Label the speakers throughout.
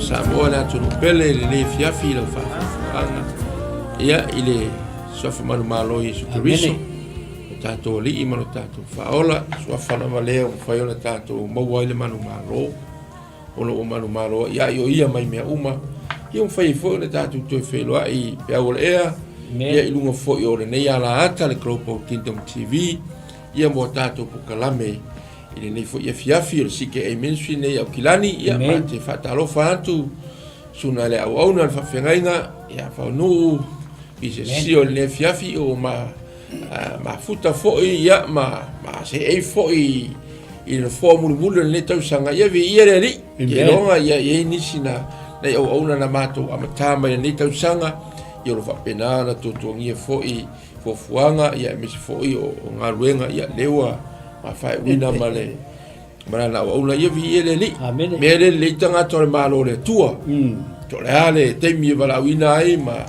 Speaker 1: Samoa na tunu pele le fiafi lo fa'anga ia ile sofa manu malo Yesu Kristo tato li imano tato faola sofa na maleo faiola tato mo ile manu malo o manu malo ia ia mai mea uma ia fai fo le tato to felo ai pe o ia ia ilunga fo o le nei ala ata le Global Kingdom TV ia mo tato po kalame ile nei fo ia fiafi o sike e ministry nei au kilani ia mate fatalo fatu suna le au na fa fengaina ia fa no ise sio le fiafi o ma futa fo ia ma se e fo il formula mulu le tau sanga ia vi ia ri ia longa ia ni sina nei au na mato amatama nei tau sanga ia lo fa pena na tutungia fo fo fuanga ia mi fo o ngaruenga ia lewa ma fai wina male mana na ona ia vi ele li me le tanga to malo le tua to le ale te mi vala wina ai ma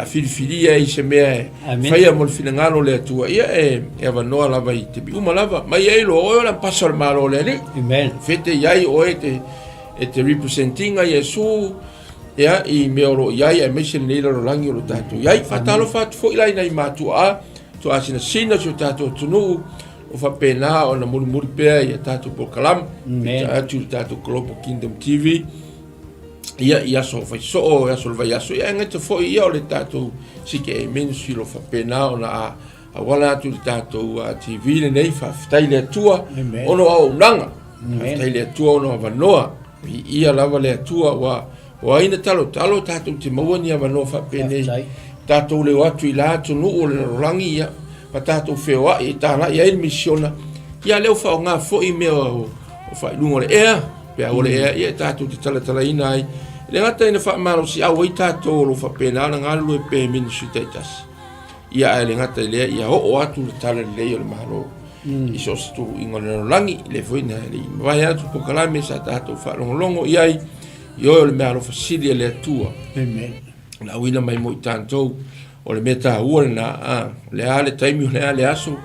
Speaker 1: filfilia i se me fai mo finangalo le tua ia e va no la vai te bi uma lava ma ia lo o la passa al malo le li fete ia o e te representing a Yesu ia i me oro ia e mission le lo langi lo tatu ia fatalo fat fo ila ina matu a to asina sina so tatu tunu o fa pena o na murmur pe ia tatu por kalam tatu tatu Global Kingdom TV ia so fa so ia so vai so ia ngata fo ia o le tatu sike ministry lo fa pena o na a wala tu tatu TV le nei fa taile tua ono au nanga taile tua ono va noa ia lava le tua wa ina talo tatu te mawani va no fa pene tatu le watu ila tu no o le rangi ia patato feo e tala ia il missiona ia leo fa nga fo i me o fa lungo le pe o le ia tatu te tala ina ai le ngata ina fa malo si au i tatu lo fa pena na ngalu e pe ministry tetas ia le ngata le ia o atu tala le o le malo i so stu ingona langi le foi na le vai atu po kala me sa tatu fa longo ia io le malo fa sidia le tua la wina mai mo tanto o le meta ua na le ale taimi le ale aso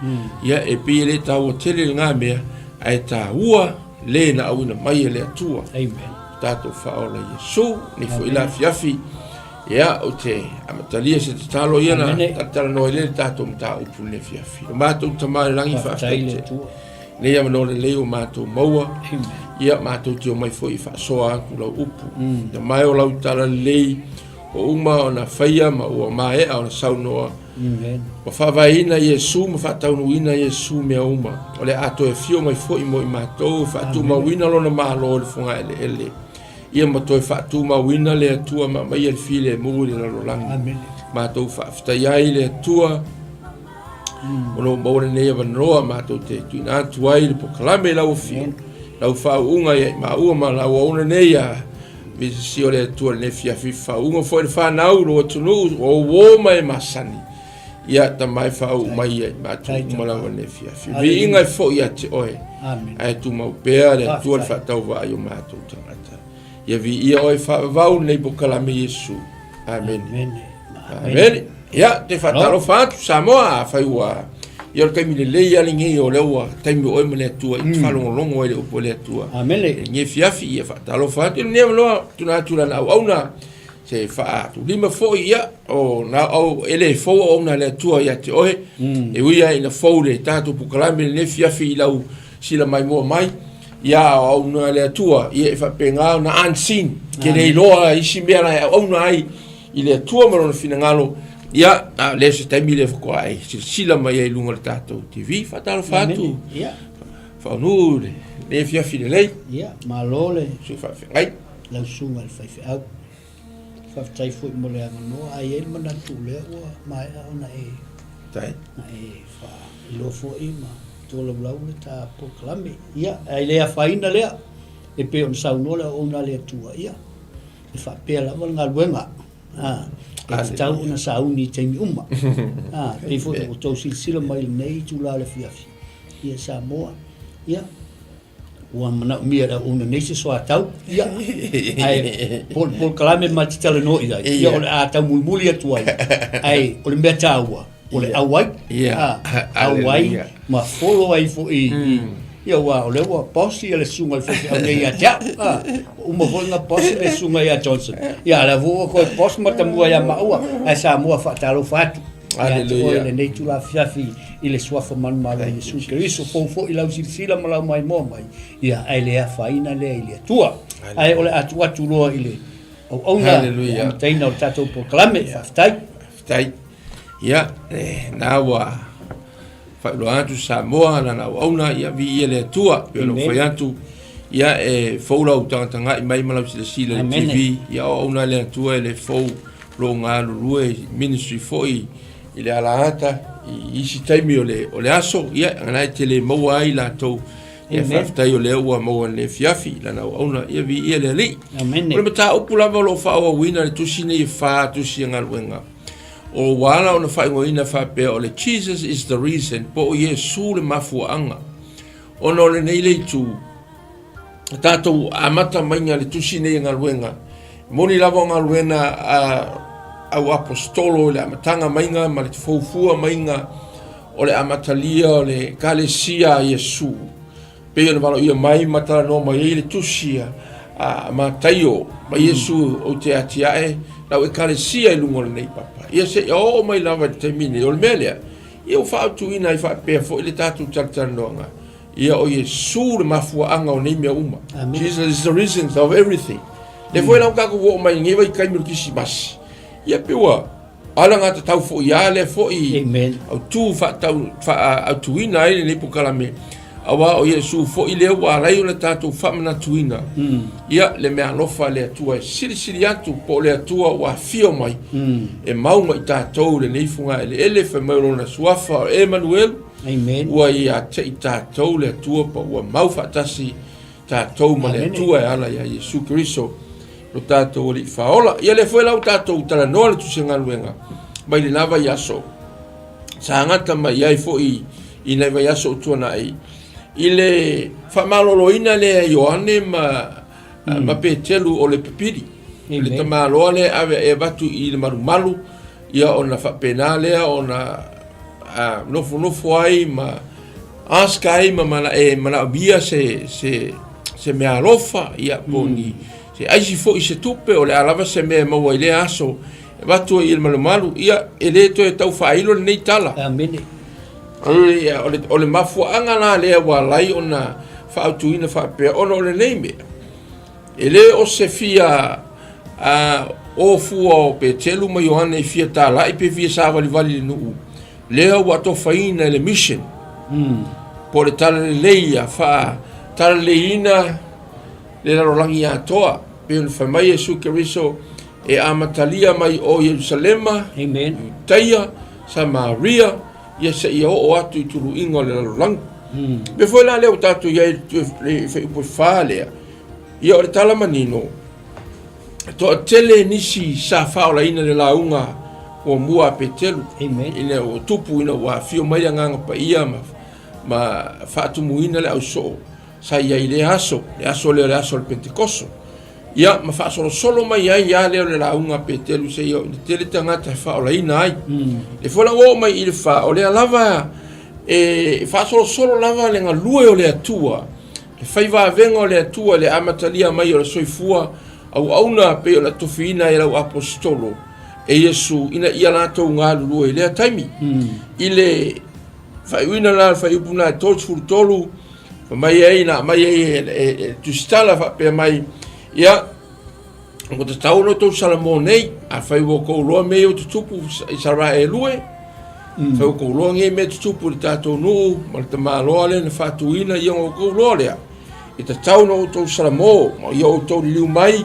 Speaker 1: ia e pi le tau tele nga mea ai ta ua le na awina mai le atua tato faola Yesu ni fo ila fiafi ia o te amatalia se talo ia na tatala no le tato mta upu le fiafi o mato tamai langi fa le ia no le o mato maua ia mato tio mai fo i fa soa ku la upu da mai o lau tala le o uma ona faia ma o mai ona saunoa o fa vai na Yesu ma fa tau ina Yesu me uma o le ato e fio mai fo i mo i mato fa tu ma wina lona ma lo le funga ele ia ma to fa tu ma wina le tua ma mai el file mo le lo lang ma to fa sta ia le tua ono mo le ne va no ma to te tu na tu ai le proclame la o fio la fa unga ma u ma la o ne ia visi ole tu le fia fifa unga foi fa na uro tunu o wo mai masani ia ta mai fa u mai ma tu mala le fia fifa vi inga fo ia te oi ai tu mau pe le tu fa tau va yo ma tu tata ia vi ia oi fa va u nei bokala me Yesu amen amen ia te fa talo fa Samoa fa ua ia le kaimi le ia le ngi o le ua taimi o me le tua i falo longo ele o po le tua ngi fiafi ia fa talo fa te ne lo tuna na au na se fa tu lima fo ia o na au ele fo o na le tua ia te oe e uia ina fo le tatu pukalame le fiafi lau sila mai mo mai ia au na le tua ia fa penga na unseen ke le loa i simbera au na ai ile tua mo na finangalo ia le se taimi le fo ai sila mai ai lunga le tatu TV fa talo fa tu ia fa no le fiafi le
Speaker 2: ia malole
Speaker 1: su fa ai
Speaker 2: la sunga le fa au fa tai fu mo le no ai el mana tu le o mai ona e
Speaker 1: tai
Speaker 2: na e fa lo fo i ma to lo blau le ta proclame ia ai le fa ina le e pe on sa no le ona le tua ia e fa pe la mo ngal wenga tau una sauni te mi uma e fo to silsila mai nei tu la le fiafi ia Samoa ia wa mana mira una nei se so atau ia ai por kalame ma titala no ia ia o ata mulmuli atu ai o le meta wa o le awai ia awai ma folo ai fo i ia wa o le wa posi le sunga le fesi au nei atia uma volga posi le sunga ia Johnson ia la vo ko posi mata mua ia maua ai sa mua fa talo fatu
Speaker 1: Aleluia.
Speaker 2: le nei tula fiafi i le suafa man mala Yesu Kristo fo i lau silsila mala mai mo mai ia ai le faina le ile tua ai ole atua tulo ile o ona
Speaker 1: Aleluia.
Speaker 2: taina o tato proclame faftai
Speaker 1: tai ia na wa fa lo atu Samoa na ona ia vi ele tua pe lo foi atu ia fo lo tanga mai mala sila TV ia ona le tua ele fo lo nga lue ministry foi ile ala ata i si taimi ole aso ia ana tele mo ai la to ia faftai ole ua mo le fiafi la na ona ia vi ele li
Speaker 2: amen
Speaker 1: ole mata opula lo fa o wina le tusine i fa tusinga luenga o wala ona fa ngoina fa pe ole Jesus is the reason po Yesu le mafuanga ona ole nei le tu tato amata mainga le tusine i ngaluenga moni lava ngaluena au apostolo le amatanga mainga ma le fofua mainga o le amatalia o le kalesia Yesu pe ona valo ia mai mata no mai le tusia ma taio ma Yesu o te atiae na o kalesia i lungo le nei papa ia se o mai lava te mini o le melia ia o fa tu ina i fa pe fo le tatu tartanonga ia o Yesu le mafuanga o nei mea uma Jesus is the reason of everything le foi la ka ko mai ngi vai kai mirkisi mas ia pewa ala ngata tau fo ia le fo i
Speaker 2: amen
Speaker 1: au tu fa tau fa au tuina ile le pukalame awa o Yesu fo ile wa rai le tatu fa mana tuina ia le me alofa le tua sili atu po le tua wa fio mai e mau mai tatu le nei funga ele fa mai na suafa Emmanuel
Speaker 2: amen
Speaker 1: wa ia te tatu le tua pa wa mau fa tasi tatu ma le tua ala ya Yesu Kristo lo tato o li faola ia le foi lau tato utala noa le tusenga luenga mai le lava yaso sa ngata mai ai foi i nei vai yaso tuana ai i le whamaloloina le Ioane ma petelu o le pipiri le tamaloa le ave e batu i le marumalu ia ona whapena lea ona nofo ai ma aska ai ma mana bia se mea alofa ia poni se aisi fo i se tupe o le alava se mea maua i le aso e watu i il malumalu ia e le to e tau whailo le nei tala
Speaker 2: amen
Speaker 1: o le mafuanga la lea walai o na whaautuina whapea ona o le nei mea e le o se fia o fua o pe telu ma Ioane i fia tala i pe fia sa wali le nuu lea wato whaina le mission po le tala le leia wha tala leina le larolangi atoa pe on fa mai Yesu Kristo e amatalia mai o Jerusalema
Speaker 2: amen
Speaker 1: Taia Samaria ia se ia o atu i tulu ingo le larolangi pe foi la leo tatu ia le fe upo fale ia o le tala manino to tele nisi sa faola ina le launga o mua petelu
Speaker 2: amen
Speaker 1: ina o tupu ina wa fio mai nganga pa ia ma fatu muina le au so sa ia le aso le aso le Pentecosto ia ma fa solo mai ia le launga petelu se ia le tele tanga ta faola ina ai le fola o mai il fa o le lava e fa solo lava le ngalue o le atua le fai va vengo le atua le amatalia mai o le soifua au auna pe o la tofina e lau apostolo e Yesu ina ia lato ngā lulu e lea taimi ile fai uina la fai upuna torch tolu mai e ina mai e tustala fa pe mai ia ko te tau no tau salamo nei a fai wo ko loa me o tupu i sara e lue fai ko loa nge me tupu i tato nu ma te maloa le na fatuina ia o ko loa lea i te tau no tau salamo ma ia o tau liu mai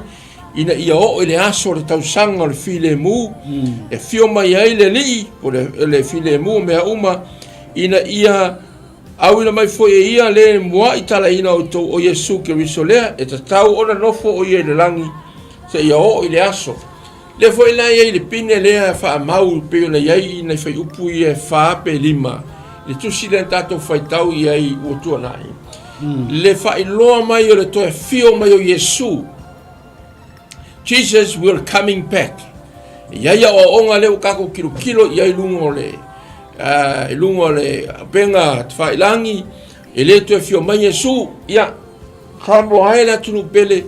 Speaker 1: ina ia o ele aso le tausanga le file mu e fio mai ai le li o le file mu mea uma ina ia au ina mai foi ia le mua i tala ina o Yesu Kristo lea e tatau ona nofo o ia le langi se ia o ele aso le foi la ia le pine lea fa mau pe ona ia ina fai upu ia fa pe lima le tusi le tato fai tau ia i o tuanai le fa iloa mai o le toe fio mai o Yesu Jesus will coming back. Ia o onga leo kako kilo ia ilungo le penga tfailangi E le tu fio mai Yesu ia kamo ai la tunu pele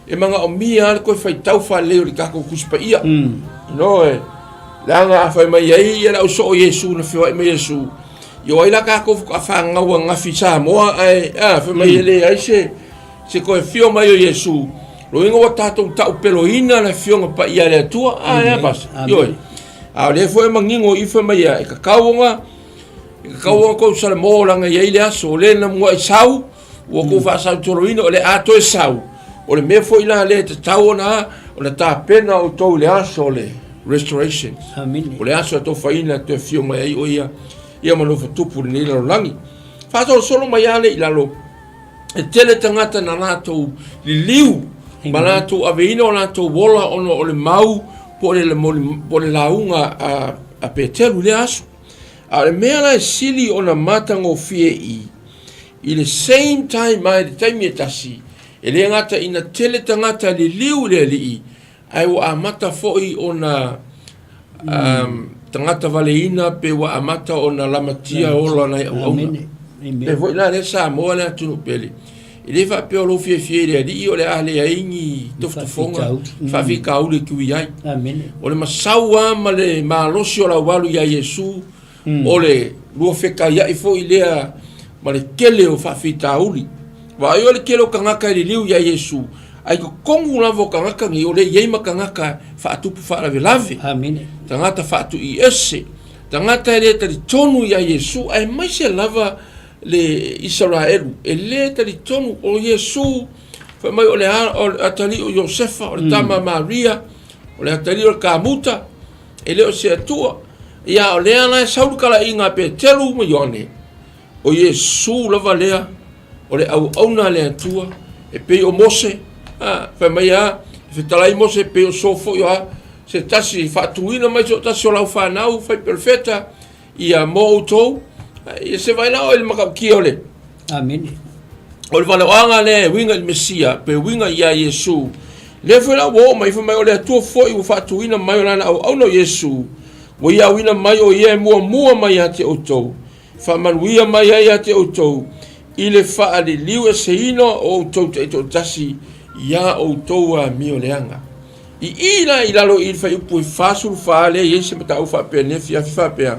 Speaker 1: e manga o mia al ko fai tau fa le o ka ko kuspa ia no e langa fa mai ai ia o so Yesu na fio mai Yesu yo ai la ka ko fa nga wa nga fi sa mo ai fa mai le ai se ko fio mai o Yesu lo ingo wa tatou tau pelo ina na fio nga pa ia le tua ai pas yo a le foi mangingo I fa mai ai ka kaunga ko sa mo langa ia le aso le na mo ai sau o ko fa sa toroino le ato e sau o le me foi la le te tau na o le ta pena o to le aso le restoration
Speaker 2: amen
Speaker 1: o le aso to faina te fio mai ai o ia mo no tupu ni la langi fa so solo mai ale I lalo e tele tangata na nato li liu manato aveino na to wola ono o le mau po le launga a petelu le aso a le mea la sili ona matango fie I le same time mai le taimi e tasi e le ngata ina tele tangata li liu le li ai wa amata foi ona tangata vale ina pe wa amata ona lamatia ola nai au e foi na le sa mo le tunu pele e le fa pe o lo fie le li o le ale aingi toftofonga fa fi ka ule ki ai
Speaker 2: amen
Speaker 1: o le masaua ma le malosi o la walu ya Yesu o le lua feka ia I foi lea ma le kele o whawhita uli. Wa ai o le kele o kangaka I le liu ya Yesu. Ai ko kongu lavo kangaka ngi o le yeima kangaka whaatupu whaarawe lave.
Speaker 2: amen
Speaker 1: Tangata whaatu I ese. Tangata le tali tonu ya Yesu. Ai mai se lava le Israelu. E le tali tonu o Yesu. Fa mai o le atali o Josefa. O le tama Maria. O le atali o le kamuta. E le o se atua. Ia o le ana sauru kala inga pe telu mo yone. O Yesu lava lea, o le au na le atua, e pe o Mose, fa mai fe talai Mose pe o sofo yo se tasi fatuina mai so tasi o lau whanau, fai perfeta, ia mo utou, ia se vai nao ele makau ki ole.
Speaker 2: amen
Speaker 1: O le wale wanga le winga il Mesia, pe winga ia Yesu, le fe la wo mai fa mai o le atua foi o fatuina mai o lana au no Yesu, wo ia wina mai o ia mua mai ate utou, fa manuia mai ai ate outou I le faa le liu e seino o outou te eto tasi ia outou a mioleanga I lalo I fai upu I fasuru faa le I se mata ufa pe nefi a fifa pea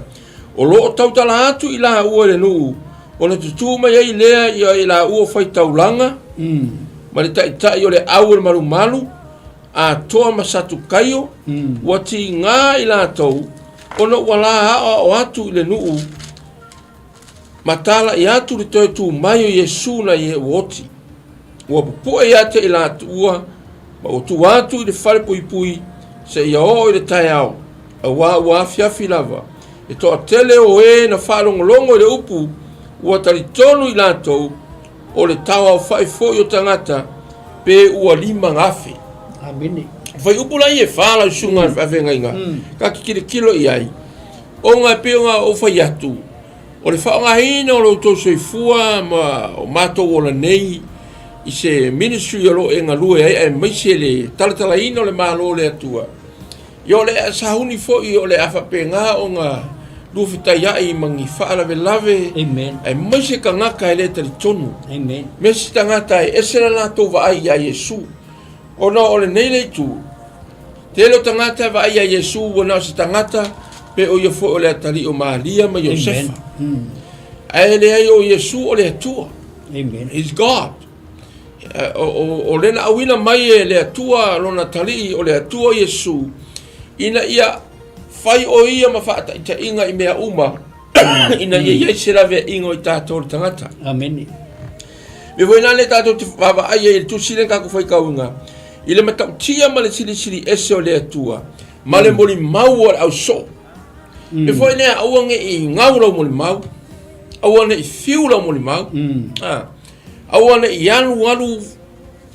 Speaker 1: o lo o tautala atu I la ua le nuu o le tutu mai ai lea I la ua fai taulanga ma le tai o le au le malu a toa masatu kaio wati ngā I la tau ona wala o atu I le nuu matala I atu le toi tu mai o Yesu na ye woti. Ua pupua I ate I la atua, ma o tu atu I le whare pui se ia o I le tai au, a ua fiafi lava. E toa tele o na whalongolongo I le upu, ua talitonu I latou, o le tawa o whai foi o tangata, pe ua lima ngafe.
Speaker 2: amen
Speaker 1: Whai upu lai e whala sunga awhenga inga, ka kikire kilo I ai. O ngā peonga o whai atu, o le whaonga hina o lo tau soifua ma o mātou o la nei I se ministry o lo e ngā lue ai maise le talatala ina o le mālo le atua. I o le sahuni fo I o le awhapenga o ngā lufitai ai mangi whaalawe lave
Speaker 2: amen
Speaker 1: ai maise ka ngaka e le tali tonu.
Speaker 2: amen
Speaker 1: Mesi tangata e esera la tau wa ai a Yesu. O na o le nei le tu. Te lo tangata wa ai a Yesu wana o se tangata pe o ia fo o le atali o Maria ma Josefa. Ai le ai o Yesu o le atua.
Speaker 2: amen
Speaker 1: He's God. O le na awina mai e le atua lona tali o le atua o Yesu. Ina ia fai o ia ma whaata ita inga I mea uma. Ina ia se lawe ingo I tātou le tangata.
Speaker 2: amen
Speaker 1: Me voi nā le tātou te whawa ai e tu sile kako whai kaunga. I le matau tia ma le sili ese o le atua. Ma le moli mau o au so. Me foi nea auange I ngaura o moli mau. Auange I fiula o moli mau. Auange I alu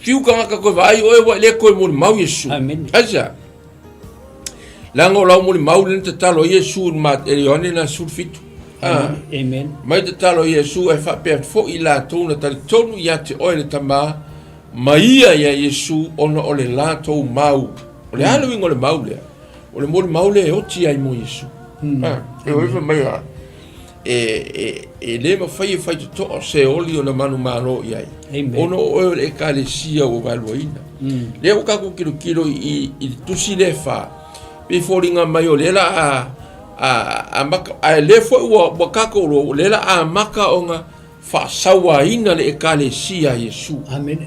Speaker 1: fiu kangaka koe vai oe wa le koe moli mau Yesu.
Speaker 2: amen
Speaker 1: Aisa. Lango lau moli mau le te talo Yesu ma erione na sulfitu.
Speaker 2: amen
Speaker 1: Mai te talo Yesu e whapea fo I la tōna tali tonu I ate oe le tama maia ia Yesu ona o le la tō mau. O le Halloween o le mau lea. O le moli mau lea e oti ai mo Yesu. E oiwa mai a. e le mawhai e whai to se oli o na manu malo i ai. Ono o e ka le sia o valuaina. Le o kako kilo i tusi le wha. Pe fōringa mai o lela a maka, a le fo ua kako o lela a maka o ngā wha sawa ina le e ka le sia Yesu.
Speaker 2: Amen.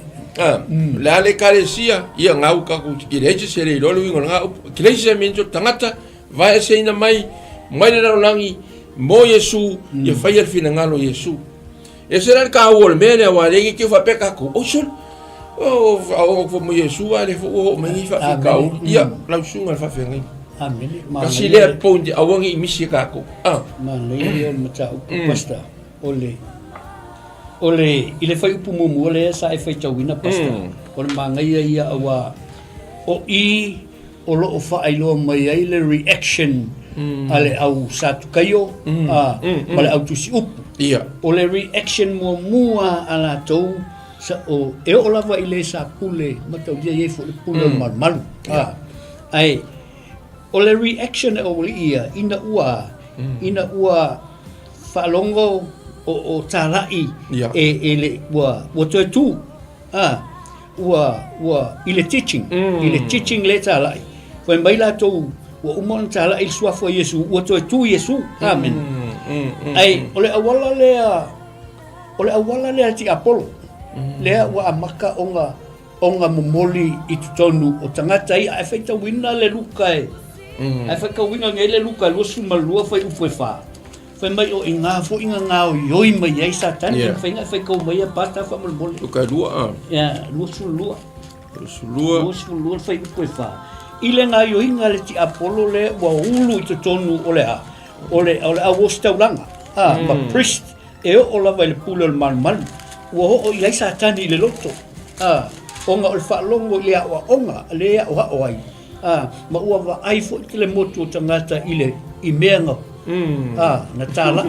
Speaker 1: Le ale ka le sia, ia ngau kako i reje se le lolo ingo ngau, ki reje se menjo tangata, vai se ina mai le langi, mo Yesu, ia whai al fina ngalo Yesu. E se ran ka awol mele wa rengi ki fa peka ko, o sol, o mo Yesu ale fo o mengi fa fikau, ia lausunga fa fengai.
Speaker 2: Amen.
Speaker 1: Kasi le ponti awangi misi ka ko.
Speaker 2: Ma le o mata o pasta. Ole ile fai upu mumu ole sa e fai tawina pasta. Ole mangai ia awa o i o lo fa ai lo mai ai le reaction ale au satu kayo ale au tusi upu.
Speaker 1: Ia.
Speaker 2: Ole reaction mua ala tou sa o e o lava ile sa pule matau dia ye fo le pule malu. Ai ole reaction o ia ina ua falongo o tarai e le wa tu ile teaching le tarai foi mai la to wa umon tarai sua fo Yesu wa tu Yesu amen ai ole awala le ti Apollo le wa amaka onga momoli i tonu o tangata i a feita wina le lukai ai fa ka winga ngele luka lo suma lua fa u fa mai o inga ngao yoi mai ai satan fa inga fa ka mai pasta fa mo
Speaker 1: luka lua
Speaker 2: lu lua fa u fa ile nga yoi ngale ti Apollo le wa ulu i tonu ole a wosta ulanga ma priest e o la va le pulo al mal wa o ai satan ile loto onga o fa longo le wa onga le o ai ma ua va ai fo le moto tangata ile i menga na tala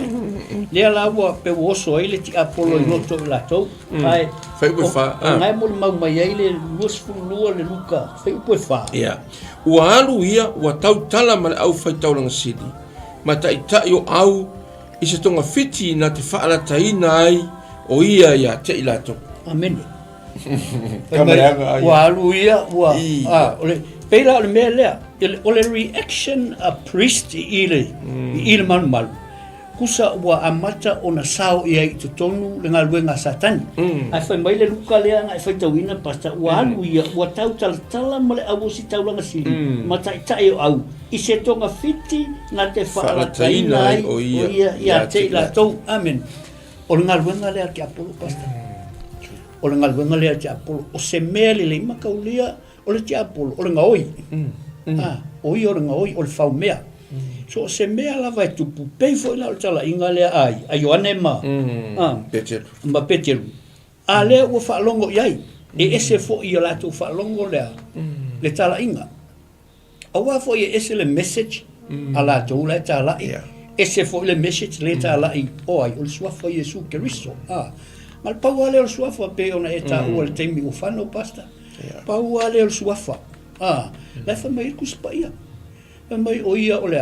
Speaker 2: le la ua pe woso ile ti Apollo i loto la to ai
Speaker 1: fai po fa
Speaker 2: ngai mo mau mai ile lus fu lua le luka fai po fa
Speaker 1: ua alu ia ua tau tala ma le au fai tau langa sidi ma ta ita yo au i se tonga fiti na te faala taina ai o ia ia te ilato
Speaker 2: amen ua alu ia ua ole pela ole mele ole reaction a priest ile mal kusa wa amata ona sao ia i tonu le ngaluenga satan ai fa mai le luka le ai fa tawina pasta wa alu ia wa tau tala male awosi tau langa sili mata tai au i se tonga fiti na te fa taina ai o ia te la to amen ole ngaluenga le ki Apollo pasta ole ngaluenga le ki Apollo o se mele le makaulia ole ti Apollo ole ngaoi oi ole ngaoi ole fau mea so se mea lava tu pei foi la tala ingale ai Ioane ma Petero ale o fa longo iai e ese fo i la tu fa longo le tala inga awa fo i ese le message ala tu la tala ese fo le message le tala i oi o sua fo Yesu Cristo mal pau ale o sua fo pe ona eta o le temi o fano pasta pau ale o sua fo la fa mai ku spaia mai oia ole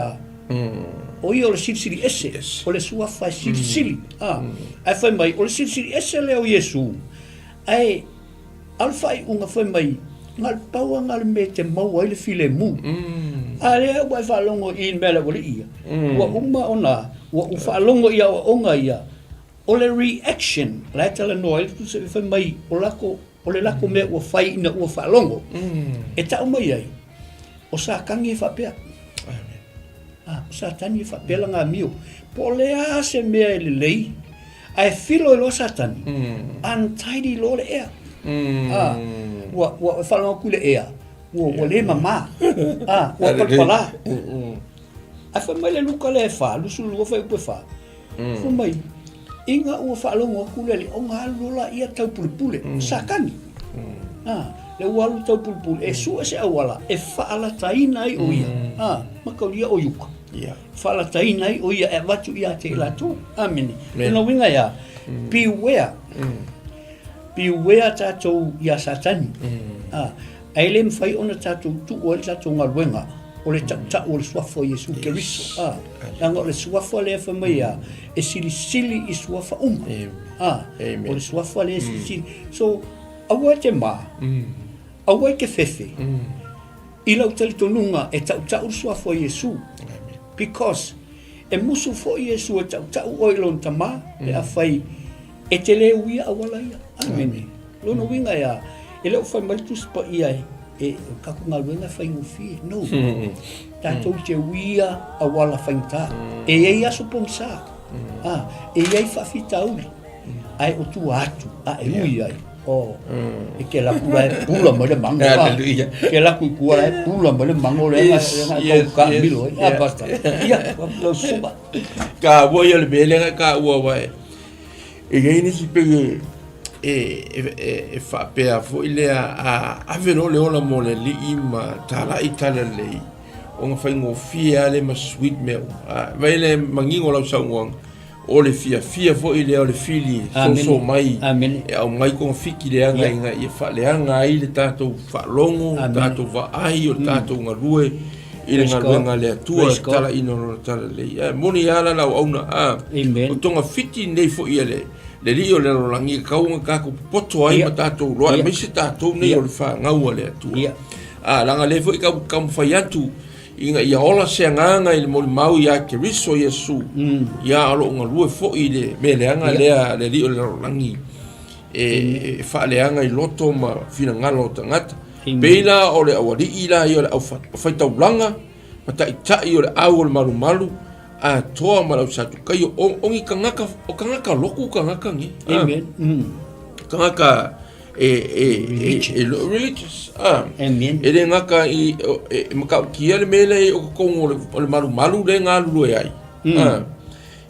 Speaker 2: oia ole sili ese ole sua fa sili ai fa mai ole sili ese le o Yesu ai alfa unga fa mai ngal pau ngal mete mau ai le file mu ale wa fa longo in mele ole ia wa uma ona wa fa longo ia onga ia ole reaction la tele noel tu se fa mai ole lako me wa fai ina wa fa longo e ta mai ai o sa kangi fa pe satani fa pela nga mio polea se me lei ai filo lo satani untidy lo le air wa fa lo ku le air wo le mama wa pala ai fa mai le luka le fa lu su lu fa ku fa fu mai inga o fa lo ku le o nga lo la ia tau pule sakani le walu tau pulpul e su se awala e fa ala taina i o ia makaulia o yuka fa ala taina i o ia e watu ia te la tu amen no winga ya beware tatou ia satani ai le mfai ona tatou tu o tatou ngaluenga o le ta o le suafa Yesu Keriso langa o le suafa le fa mai e sili I suafa o le suafa le sili so awa te ma awa ke fefe I lau tali tonunga e ta o suafa Yesu because e musu fo Yesu e ta o ilon tama e afai e te le uia awala ia amen lono winga ia e leo fai malitus pa ia e kako ngalwenga fai ngufi no tatou te uia awala fainta e ei aso ponsa e ei fafita uli ai o tu atu e uia e ke la kula e pula ma le mango ke la kula e pula ma le mango le ka milo basta ia lo suba
Speaker 1: ka voy al bele ka wa e gani si pe e fa pe a fo ile a vero le ola mo le li ma tala itala le o nga fai ngo fia le ma sweet mel vai le mangingo la saung o le fia fo ile o le fili so mai e au mai ko fiki le anga inga e fa le anga i le tato fa longo tato va ai o tato nga rue ile nga nga le tua tala ino tala le moni ala la ona o tonga fiti nei fo ile le rio le langi kaunga ka ko poto ai ma tato lo me se tato nei o le fa ngau le tua langa le fo ka kam fai atu inga ia ola se nganga il mol mau ia Keriso Yesu ia alo nga lue fo ile me le anga le rio le langi e fa le anga I loto ma fina ngalo tangata beila o le awali ila ia le au fai tau langa ma ta i o le au le malu a toa ma lau satu kai ongi kangaka o kangaka loku kangaka ngi
Speaker 2: amen
Speaker 1: kangaka religious
Speaker 2: amen
Speaker 1: ele ngaka I maka kia le mele o kongo le malu le ngalu e ai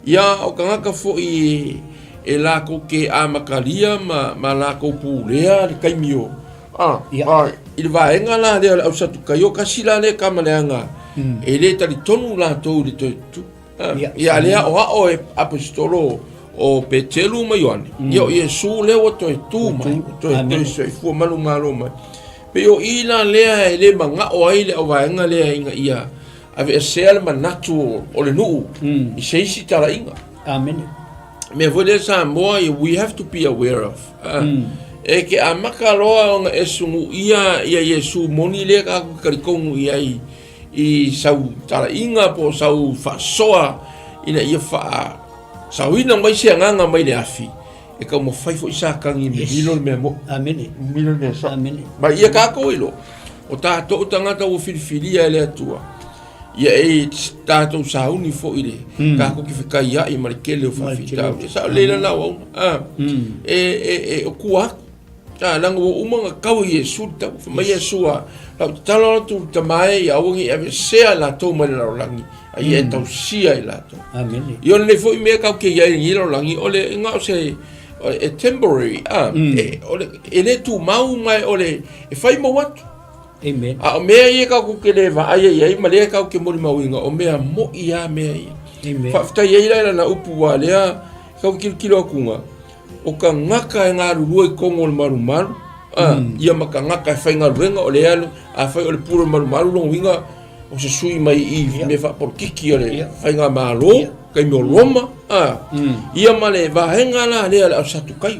Speaker 1: ia o kangaka fo I la ko ke a makalia ma la ko pulea le kaimio il va engala le au satu kai o kasila le kamaleanga ele tali tonu la to le tu ia lea o e apostolo o Petelu ma Ioane ia o Yesu le o to tu mai to se fu malu ngalo mai pe o ila lea ele manga o ai le o vaenga le inga ia ave sel manatu o le nu I seisi tala inga
Speaker 2: amen
Speaker 1: me vole sa mo we have to be aware of e ke amaka loa nga esungu ia Yesu moni le ka karikongu ia I sau tala inga po sau fasoa ina ia fa sau ina mai se nganga mai le afi e ka mo fai fo isa kangi me milo me mo
Speaker 2: amen
Speaker 1: milo me sa
Speaker 2: amen
Speaker 1: ma ia ka ko ilo o ta to tangata o filfilia le atua ia e ta to sau ni fo ile ka ko ki fika ia I markele o fa fita sa le la wa o kuak ta lango uma ka o Yesu ta mai Yesu talo tu tamai ya wongi ave sea la to mai la langi ai e tau sia I la to
Speaker 2: amen
Speaker 1: yo le foi me ka ke ya ni la langi ole nga se e temporary ole ele tu mau mai ole e fai mo wat
Speaker 2: amen
Speaker 1: me ye ka ku ke le va ai ai ma le ka ke mo mau inga o me mo ia me
Speaker 2: amen
Speaker 1: fa fta ye la na upu wa le ka ku kilo kunga o ka ngaka nga ruoi kongo maru ia makangaka fai nga ruenga o le alu a fai o le puro maru long winga o se sui mai I me fa por kiki o le fai nga malo kai me o loma ia ma le vahenga la le au satu kaio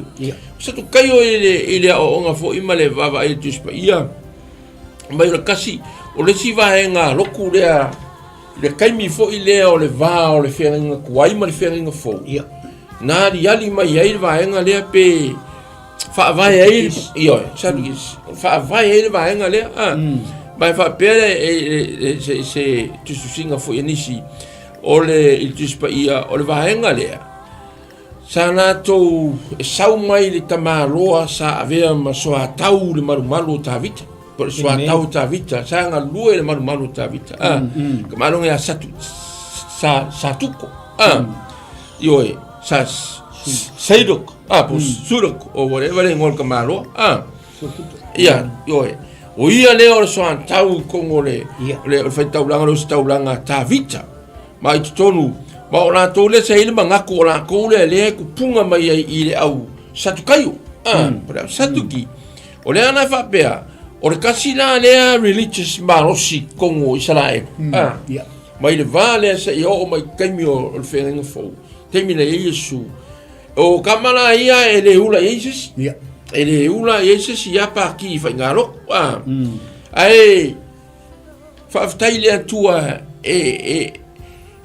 Speaker 1: ele o nga fo ima le vava ai tuspa ia mai o kasi o le si vahenga loku le kai mi fo ile o le va o le fenga kuai ma le fenga fo na ri ali mai ai vahenga le pe fa vai ai io sabe fa vai ai vai ngale vai fa pere se tu singa fo inisi ole il tu spa ia ole vai ngale sana to sau mai le tamaloa sa avea ma so atau le malu ta vita por so atau ta vita sa nga lue le malu ta vita ka malong ya satuko io sa Seidok, surok, or whatever in all Camaro, o ia leo so an tau kongole, le fai tau langa ta vita, mai tonu, ma o la tole se ile mangaku o la kole le ku punga mai I le au satukaio, satuki, o le ana fa pea, o le kasi la lea religious malosi kongo Israel.
Speaker 2: Ia.
Speaker 1: Mai le vale sa i o mai kaimi o le whenga fau. Temi le Yesu. O kamala ia e le ula Jesus.
Speaker 2: Ia.
Speaker 1: E le ula Jesus ia pa ki whai ngaro. Ai, whaftai le atua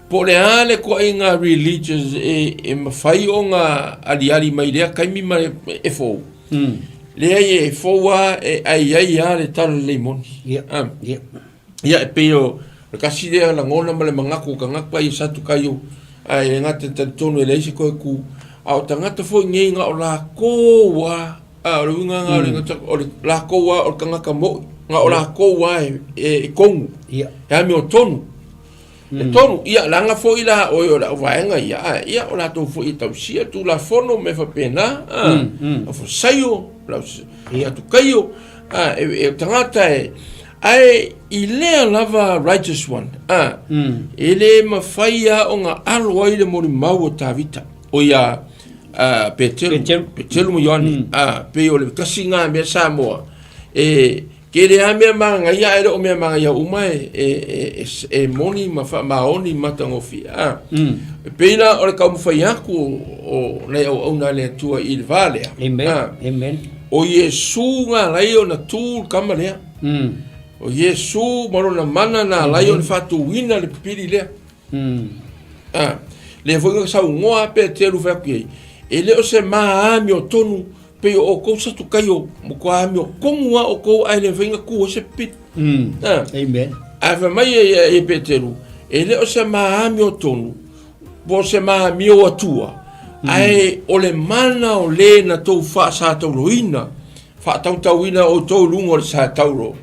Speaker 1: po le ale ko inga religious e mawhai o ngā aliari mai lea kaimi mai e fau. Lea e foua e ai le tala le moni.
Speaker 2: Ia.
Speaker 1: Ia e peo le kasi lea la ngona ma le mangako ka ngakpa i satu kayo ai e ngata tonu e leise koe ku au tangata fo ngei nga o la koua o le winga nga o le la koua o ka ngaka mo nga o la koua e kongu.
Speaker 2: Ia.
Speaker 1: Ia mi o tonu. E tonu ia langa fo i la o la vaenga ia o la to fo i tausia tu la fono me fa pena a fo saio la ia tu kaio e tangata ai i lea lava righteous one ele mawhaia o ngā alo ai le mori mau o tāwita o ia Petelu mo Ioani pe o le kasi ngā mea Samoa ke le a mea manga ia ere o mea manga ia uma e moni maoni matangofi peina o le kaumawhai aku o le au na le tua i le vale
Speaker 2: Amen.
Speaker 1: o Yesu ngā lai o na tūl kama lea o Yesu maro na mana na lai o le whatu wina le pipiri lea le fwinga sau ngoa pe te alu whaku ei e leo se maami o tonu pe o kou satu kai o mo kua ami o kongua o kou ai le whainga ku o se pit
Speaker 2: Amen.
Speaker 1: a wha mai e pe te alu e leo se maami o tonu po se maami o atua ai o le mana o le na tau wha sa tau roina wha tau tau ina o tau lungo le sa tau ro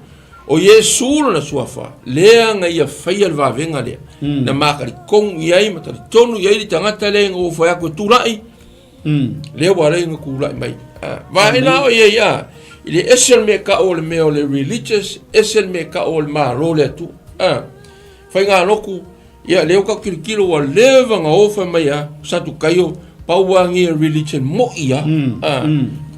Speaker 1: o Yesu na suafa lea nga ia whaia le wawenga lea na makari kong iai matari tonu iai li tangata le nga o whaia koe tūrai lea wale nga kūrai mai waena o ia i le esel me ka o le mea o le religious esel me ka o le maro le atu whai ngā noku ia leo ka kirikiro wa lewa nga ofa mai satu kaio pauangi religion mo ia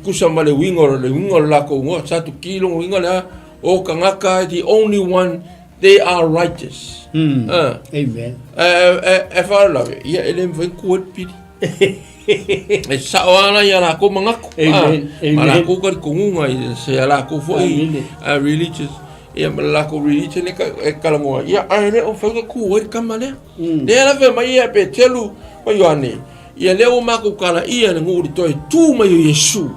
Speaker 1: kusa ma le wingo lako ngoa satu kilo wingo le o kangaka the only one they are righteous
Speaker 2: Amen.
Speaker 1: e whare lawe ia ele mwai kuat piri e saoana ia lako mangako ma lako kari kongunga se lako foi religious ia ma lako religion e kalangoa ia aere o whainga kuat kamalea lea lawe mai ia pe telu ma Ioane ia leo mako kala ia na nguri toi tu mai o Yesu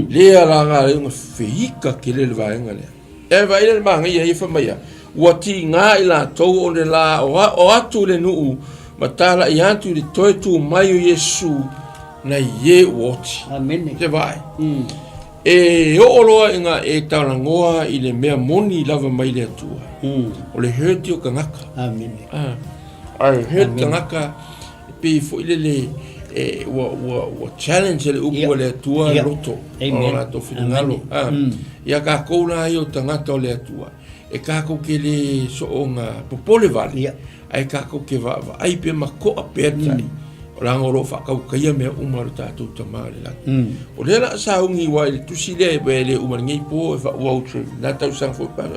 Speaker 1: lea la ngā reunga whiika ke le vaenga lea e vai le manga ia ifa mai ua ti ngā i la tau o le la o atu le nuu ma tala i atu le toi tu mai o Yesu na ie uoti
Speaker 2: Amen.
Speaker 1: te vai e o oloa inga e tarangoa i le mea moni lava mai le atua o le hurti o kangaka
Speaker 2: Amen.
Speaker 1: ai hurt kangaka pe fo ile le wa challenge le upu le atua roto o la to finalo ia ka koula i o tangata o le atua e ka ko ke le so o ngā popole vale ai ka ko ke va ai pe mako a petai o la ngoro fa ka kaia mea umaru tātou tamare la o le la sa ungi wa le tusi le be le umar ngai po e fa wautre na tau sang fo pa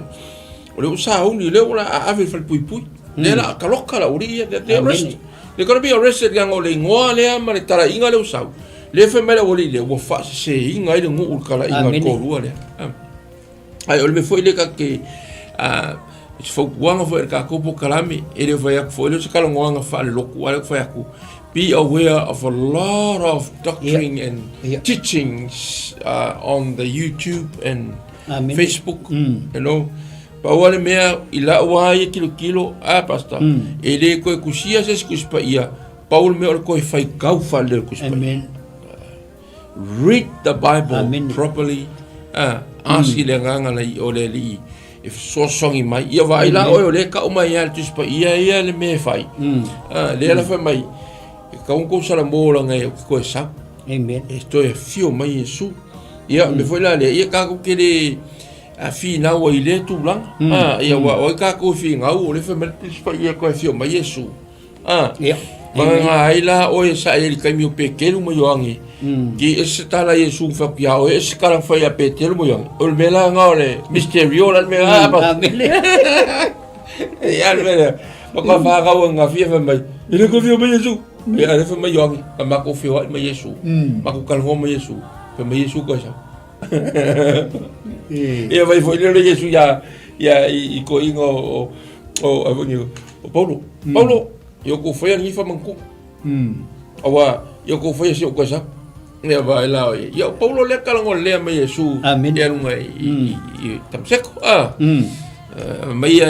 Speaker 1: o le sa ungi le ola a ave fal pui pui le la ka loka la uri de arrest le gonna be arrested gang o le ngoa le ama le tara inga le usau le fe mele o le wo fa se inga i le ngu kala inga ko rua le ai o le foi le ka ke it's for one of ka ko po kalami e le vai fo le se kala ngoa fa le loku ale fa ku be aware of a lot of doctrine and teachings on the YouTube and Facebook you know pa wale mea ila wai kilo pasta ele ko kusia se kuspa ia Paul me or ko fai kau fa le kuspa read the Bible properly aski le nganga la o le li if so songi mai ia vai la o le ka o mai al tuspa ia le me fai le la fa mai ka un ko sala mola ngai ko sa esto é fio mai Yesu ia me foi la le ia ka ko ke le a fi na o ile tu blanc ia wa o ka ko fi nga o le fa mai tuspa ia ko fio mai Yesu
Speaker 2: Ia.
Speaker 1: Nga ai la o e sa e kai mi o pekelu mo yoangi. Ki ese tala Yesu fa kia o ese kala fa ya petelu mo yoangi. O mela nga ole misterio la me apa. Ya mela. Maka fa ka o nga fia fa mai. Ile ko fia mai Yesu. Ya le fa mai yoangi. Ma ko fia mai Yesu. Ma ko kal ho mai Yesu. Fa mai Yesu ko sa. Ya vai foi le Yesu ya i ko ingo o avonio. O Paulo. Yo ko foi ni fa manku. Awa yo ko foi si o cosa. Ne va la yo Paulo le kala ngol le me Yesu. Ya lunga i tamseko. Mai ya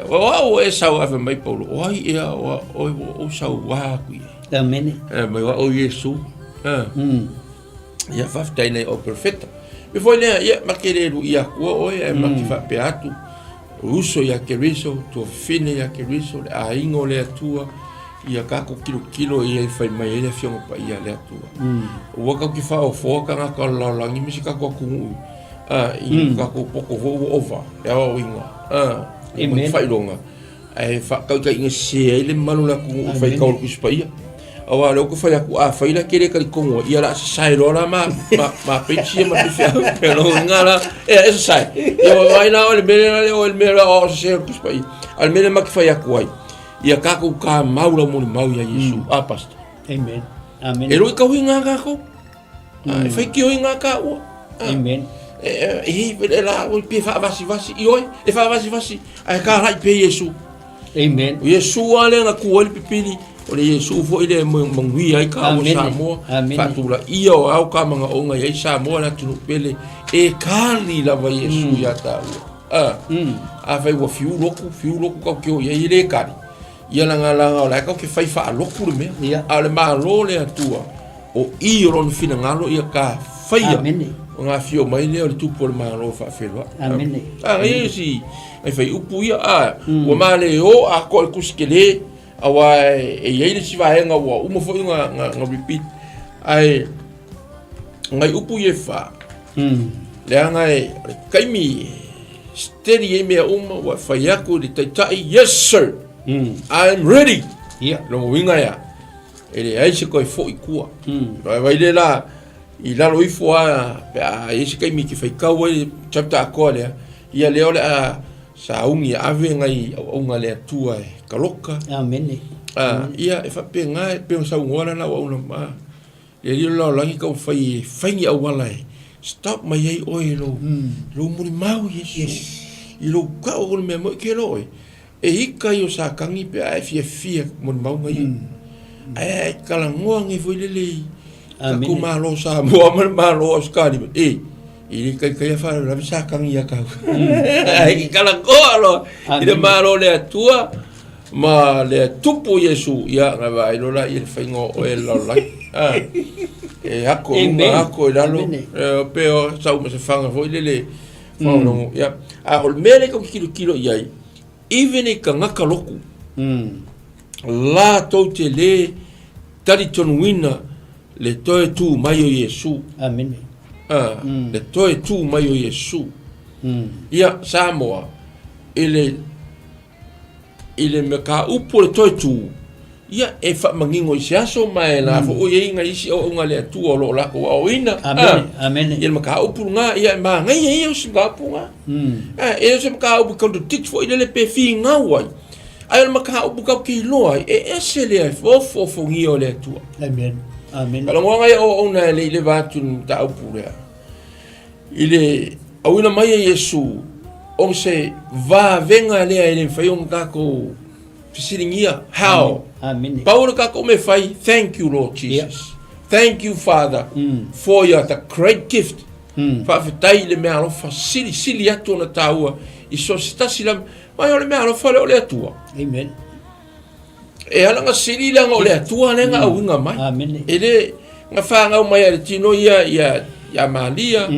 Speaker 1: o esa o ave mai Paulo. Oi ya o sa wa ku.
Speaker 2: Amen.
Speaker 1: Mai o Yesu. Ya fa taina o perfecto. Me foi ne ya makere lu ia ko o ya makifa peatu. Uso ya keriso, tu fine ya keriso, a ingo le atua, ia kako kilo ia fai mai ele fiong pa ia le atua. O waka ki fa o foka nga ka lalangi misi kako kungu. I kako poko vo ova, ya o inga. Amen. Fai longa. Ai fa ka inga se ele malu la kungu fai ka o kuspa ia. Awa lo ko fai aku fai la kere ka kongo ia la sai lora ma pensi ma fia pero ngala esa sai yo vai na o mele o se kuspa ia al mele ma fai aku ai ia ka ku ka maula mo mau ya Yesu pastor.
Speaker 2: Amen. Amen.
Speaker 1: Ero ka winga ka ko fai ki o inga ka o.
Speaker 2: Amen.
Speaker 1: La o pe fa vasi oi e fa vasi ai ka rai pe Yesu.
Speaker 2: Amen.
Speaker 1: Yesu ale na ku ol pipili o le Yesu fo ile mangui ai ka o Samoa fatula ia o au ka manga o ngai Samoa na tunu pele e kali la va Yesu ya ta a fai wa fiu loku ka ke o ia ile kali ia langa la ka ke fai fa loku le me a le ma lo le atua o i ron fina ngalo ia ka fai o nga fio mai le o le tupo le ma lo fa felo
Speaker 2: amen
Speaker 1: si ai fai upu ia o ma le o a ko kuskele awa e yele si va nga wa umo fo nga repeat ai ngai upu ye fa le nga e kaimi steady me wa fa yaku de tai yes sir I'm ready lo winga ya ele ai se ko fo ikua vai le la i la lo ifo a ese kaimi ki fa ka wa chapter ko le ia le ole a sa ungi ave ngai unga le tua kaloka
Speaker 2: amen
Speaker 1: ia e fa penga pe sa ngora na wa una ma le lo langi ka fai ngi au wala stop mai ai oilo lo muri mau yes i lo ka o me mo ke lo e hika yo sa kangi pe ai fia mo mau ngai ai kala ngongi foi le ka ku ma lo sa mo ma lo skali ili kai fa la bisa kang ia ka ai kala ko lo ile malo le tua ma le tupu Yesu ia nga vai lo la il faingo o el la e ako dalo pero sa uma se fanga foi le no ia a ol mele ko kilo ia even e ka ngaka loku la totele tali tonwina le toe tu mayo Yesu
Speaker 2: amen
Speaker 1: le toe tu mai o Yesu ia Samoa ele me ka upo le toe tu ia e fa mangingo i aso mai la fo o ye nga isi o nga le tu o lo la ko o ina
Speaker 2: amen
Speaker 1: ia me ka upo nga ia ma nga ia o Singapore nga e se me ka upo ka do tit fo ile le pe fi nga wai ai me ka upo ka ki lo e se le fo ngi o le tu
Speaker 2: amen
Speaker 1: kalau ngwa o na le vatun ta upura ile awina mai Yesu o se va venga le ele fai ka ko fisiringia how
Speaker 2: amen
Speaker 1: Paulo ka ko me fai thank you Lord Jesus thank you Father for your the great gift fa fitai le me alo fa sili atu na taua i so stasila mai ole me alo fa le atua
Speaker 2: amen
Speaker 1: e ala nga sili la ngole atua le nga unga mai
Speaker 2: amen
Speaker 1: ele nga fa nga mai ale tino ya Malia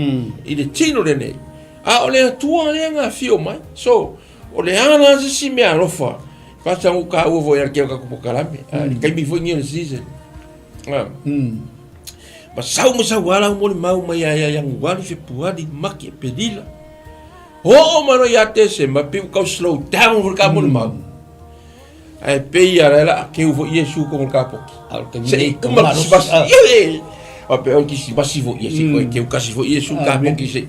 Speaker 1: ile tino le nei a ole atua le nga fio mai so ole ana si me alofa pa tanga ka o vo ya ke ka ko kalame kai mi foi ni season ma sa wala mo mau mai ya yang wali fe puadi maki pedila mano ya te se ma pi ka slow down for ka mo mau ai pei ara la ke u vo Yesu ko ka po
Speaker 2: Al ke
Speaker 1: se
Speaker 2: mine
Speaker 1: kuma si basi a pe o ki si basi vo Yesu ko ke u kasi vo Yesu ka po ki se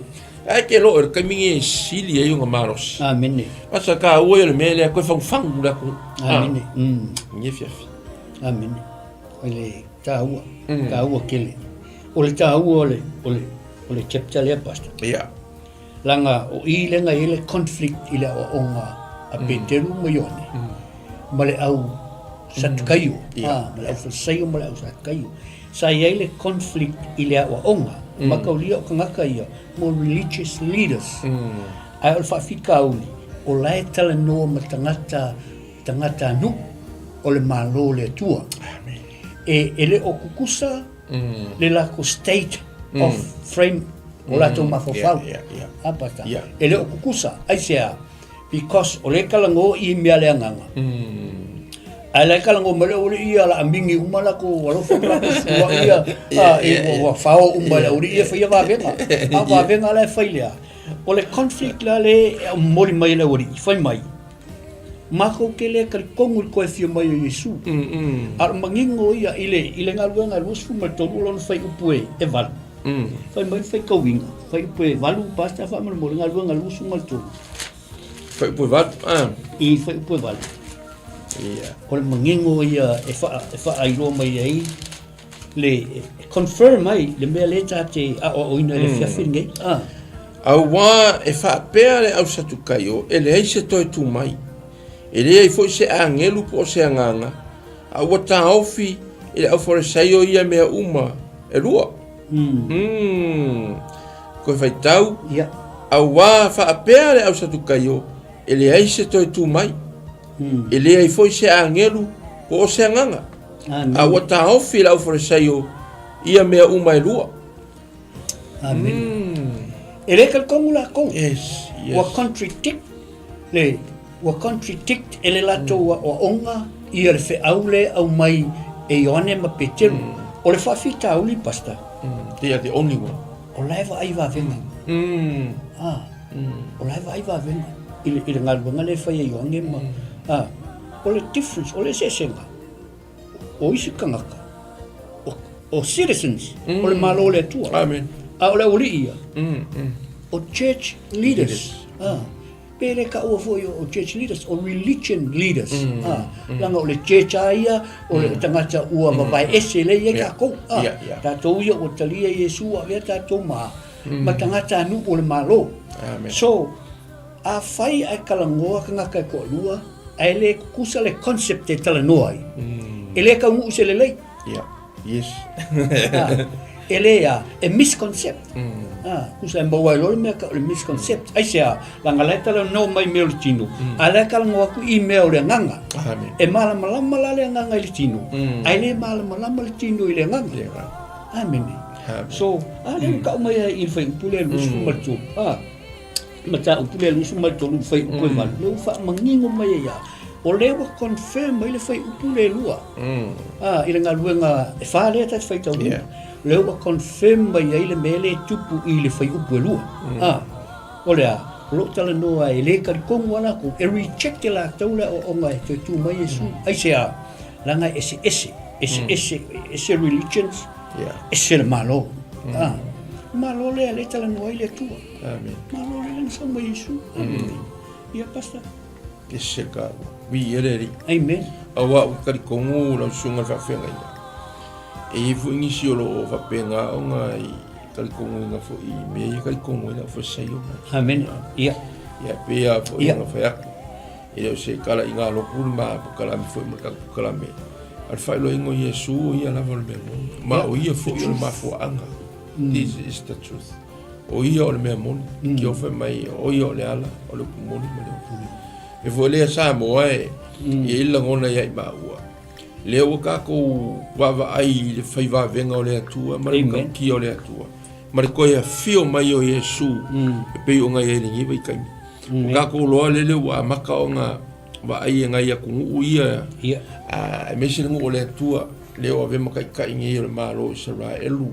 Speaker 1: ai ke lo er kamingi sili e nga maros
Speaker 2: Amen.
Speaker 1: asa ka o le mele ko fang la ko
Speaker 2: Amen.
Speaker 1: ni fiafi
Speaker 2: Amen. Ole taua kele. Ole taua ole chapter le pasta.
Speaker 1: ya
Speaker 2: Langa o ilenga ile conflict ile o onga a peteru moyone. Male au satkayu. Male au sayo male au satkayu. Sa ile conflict ile o onga. Makaulia o kangaka ia mo religious leaders. Ai ol fa fikauli o lai tala no tangata nu o le malo le tua. Ele o kukusa le la ko state of frame o la to mafofau. Apa ta? Ele o kukusa ai sea because o le kalango I mea le anganga. Ai le kalango mele o le ia la ambingi umala ko walo fa la ko ia wa fao umala o ia fa ia va venga. Ava venga le failea. O le conflict la le mori mai le ori fai mai. Mako ke le kal kongul ko fio mai o Yesu. Ar mangingo ia ile ngaluanga lusu ma tolulon fai upue e val. Fai mai fai kawinga. Fai upue valu pasta fa mal mo ngaluanga lusu mal tu.
Speaker 1: fai upue val
Speaker 2: I fai upue val. O le mangingo ia e fa ai ro mai ai le confirm ai le mea le tate o ina le fiafinge.
Speaker 1: au wa e fa pea le au satukai o ele ai se toi tu mai ele ai foi se angelu po se anganga au wa ta ofi ele au for sai o ia mea uma e rua ko fai tau
Speaker 2: Ia.
Speaker 1: au wa fa pea le au satukai o ele ai se toi tu mai ele ai foi se angelu po se anganga au wa ta ofi le au for sai o ia mea uma e rua
Speaker 2: Amen. Ele kal kongula ko.
Speaker 1: yes
Speaker 2: Wa contradict ele lato wa onga I le fe aule au mai e Ioane ma Peteru. O le fa fita auli pasta.
Speaker 1: they are the only one
Speaker 2: O laiva ai va venga. O laiva ai va venga. Ile ngalunga le fa e Ioane ma. O le difference, o le sesenga. O isi kangaka. O citizens. O le malo le tua.
Speaker 1: amen
Speaker 2: O le uri ia. O church leaders. Pere ka ua foi o church leaders, o religion leaders. Langa o le church aia, o le tangata ua mawai ese le ia ka kou. Tātou ia o talia Yesu a vea tātou maa. Ma tangata anu o le malo. So, a whai ai kalangoa ka ngaka e koa lua, ai le kusa le concept e tala noa ai. E le ka ungu se le lei.
Speaker 1: yes
Speaker 2: Ele a misconcept. Kusa e mawai lole mea ka o le misconcept. Ai sea, langa le tala no mai mea o le tino. A le kalangoa ku I mea o le nganga.
Speaker 1: amen
Speaker 2: E malama la le nganga I le tino. Ai le malama le tino I le nganga. Amen. So, ale ka mai I fai upule lusu matu. Mata upule lusu matu lu fai upule mal. Le fa mangingo mai ia. O le wa confirm mai le fai upule lua. I le ngaluenga e fa le ta fai tau. Le wa confirm mai ia le mele tupu I le fai upule lua. O le a lo tala noa e le kari kongu ana ko e reject la taula o onga e tu mai Yesu. Ai sea langa ese religions. Ese le malo. Malo le tala noa I le tua.
Speaker 1: amen
Speaker 2: Malo le sa mai Yesu. Ia pasta.
Speaker 1: ese ka wi ere
Speaker 2: Amen.
Speaker 1: awa o kari kongu la sunga fa fenga ia e fu inisi o lo fa penga o ngai kari kongu nga fo I me kari kongu ina fo sai o
Speaker 2: Amen. Ia.
Speaker 1: ia pe a fo nga fa ya e o se kala inga lo pulma po kala mi fo ma ka kala me al fa lo ingo Yesu ia la vol me ma o ia fo o ma fo anga this is the truth o ia o le me mon ki o fa mai o ia o le ala o le kumoni me e vo le sa mo e ila ngona ia ma ua le o ka ko wa ai le fai va venga o le atua ma le ki o le atua ma le ko ia fio mai o Yesu e pe o ngai ele ngi vai kai ka ko lo le wa maka o nga wa ai ngai ya ku ia e me sino o le atua le o ve maka kai ngi o ma lo Israelu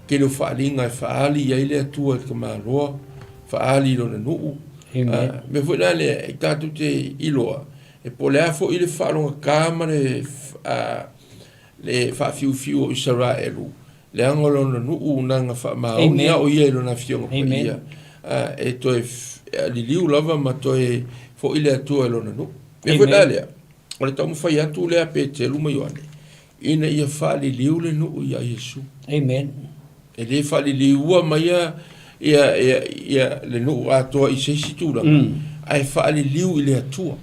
Speaker 1: ke lo fa linga fa ali ia le atua ke ma lo fa ali lo nu me foi le e tatu te iloa e po le afo i le whaalonga kāma le whaafiu o Israelu le angolona nuu nanga whaamaoni a o ia ilo na fionga pa ia e toe li liu lava ma toe fo i le atua ilo na nuu e fo lea o le tau mwhai atu lea pe te luma ioane ina ia whaali liu le nuu ia Yesu
Speaker 2: Amen.
Speaker 1: e le whaali liu ua ma ia le nuu atua i seisi tūranga ai whaali liu i le atua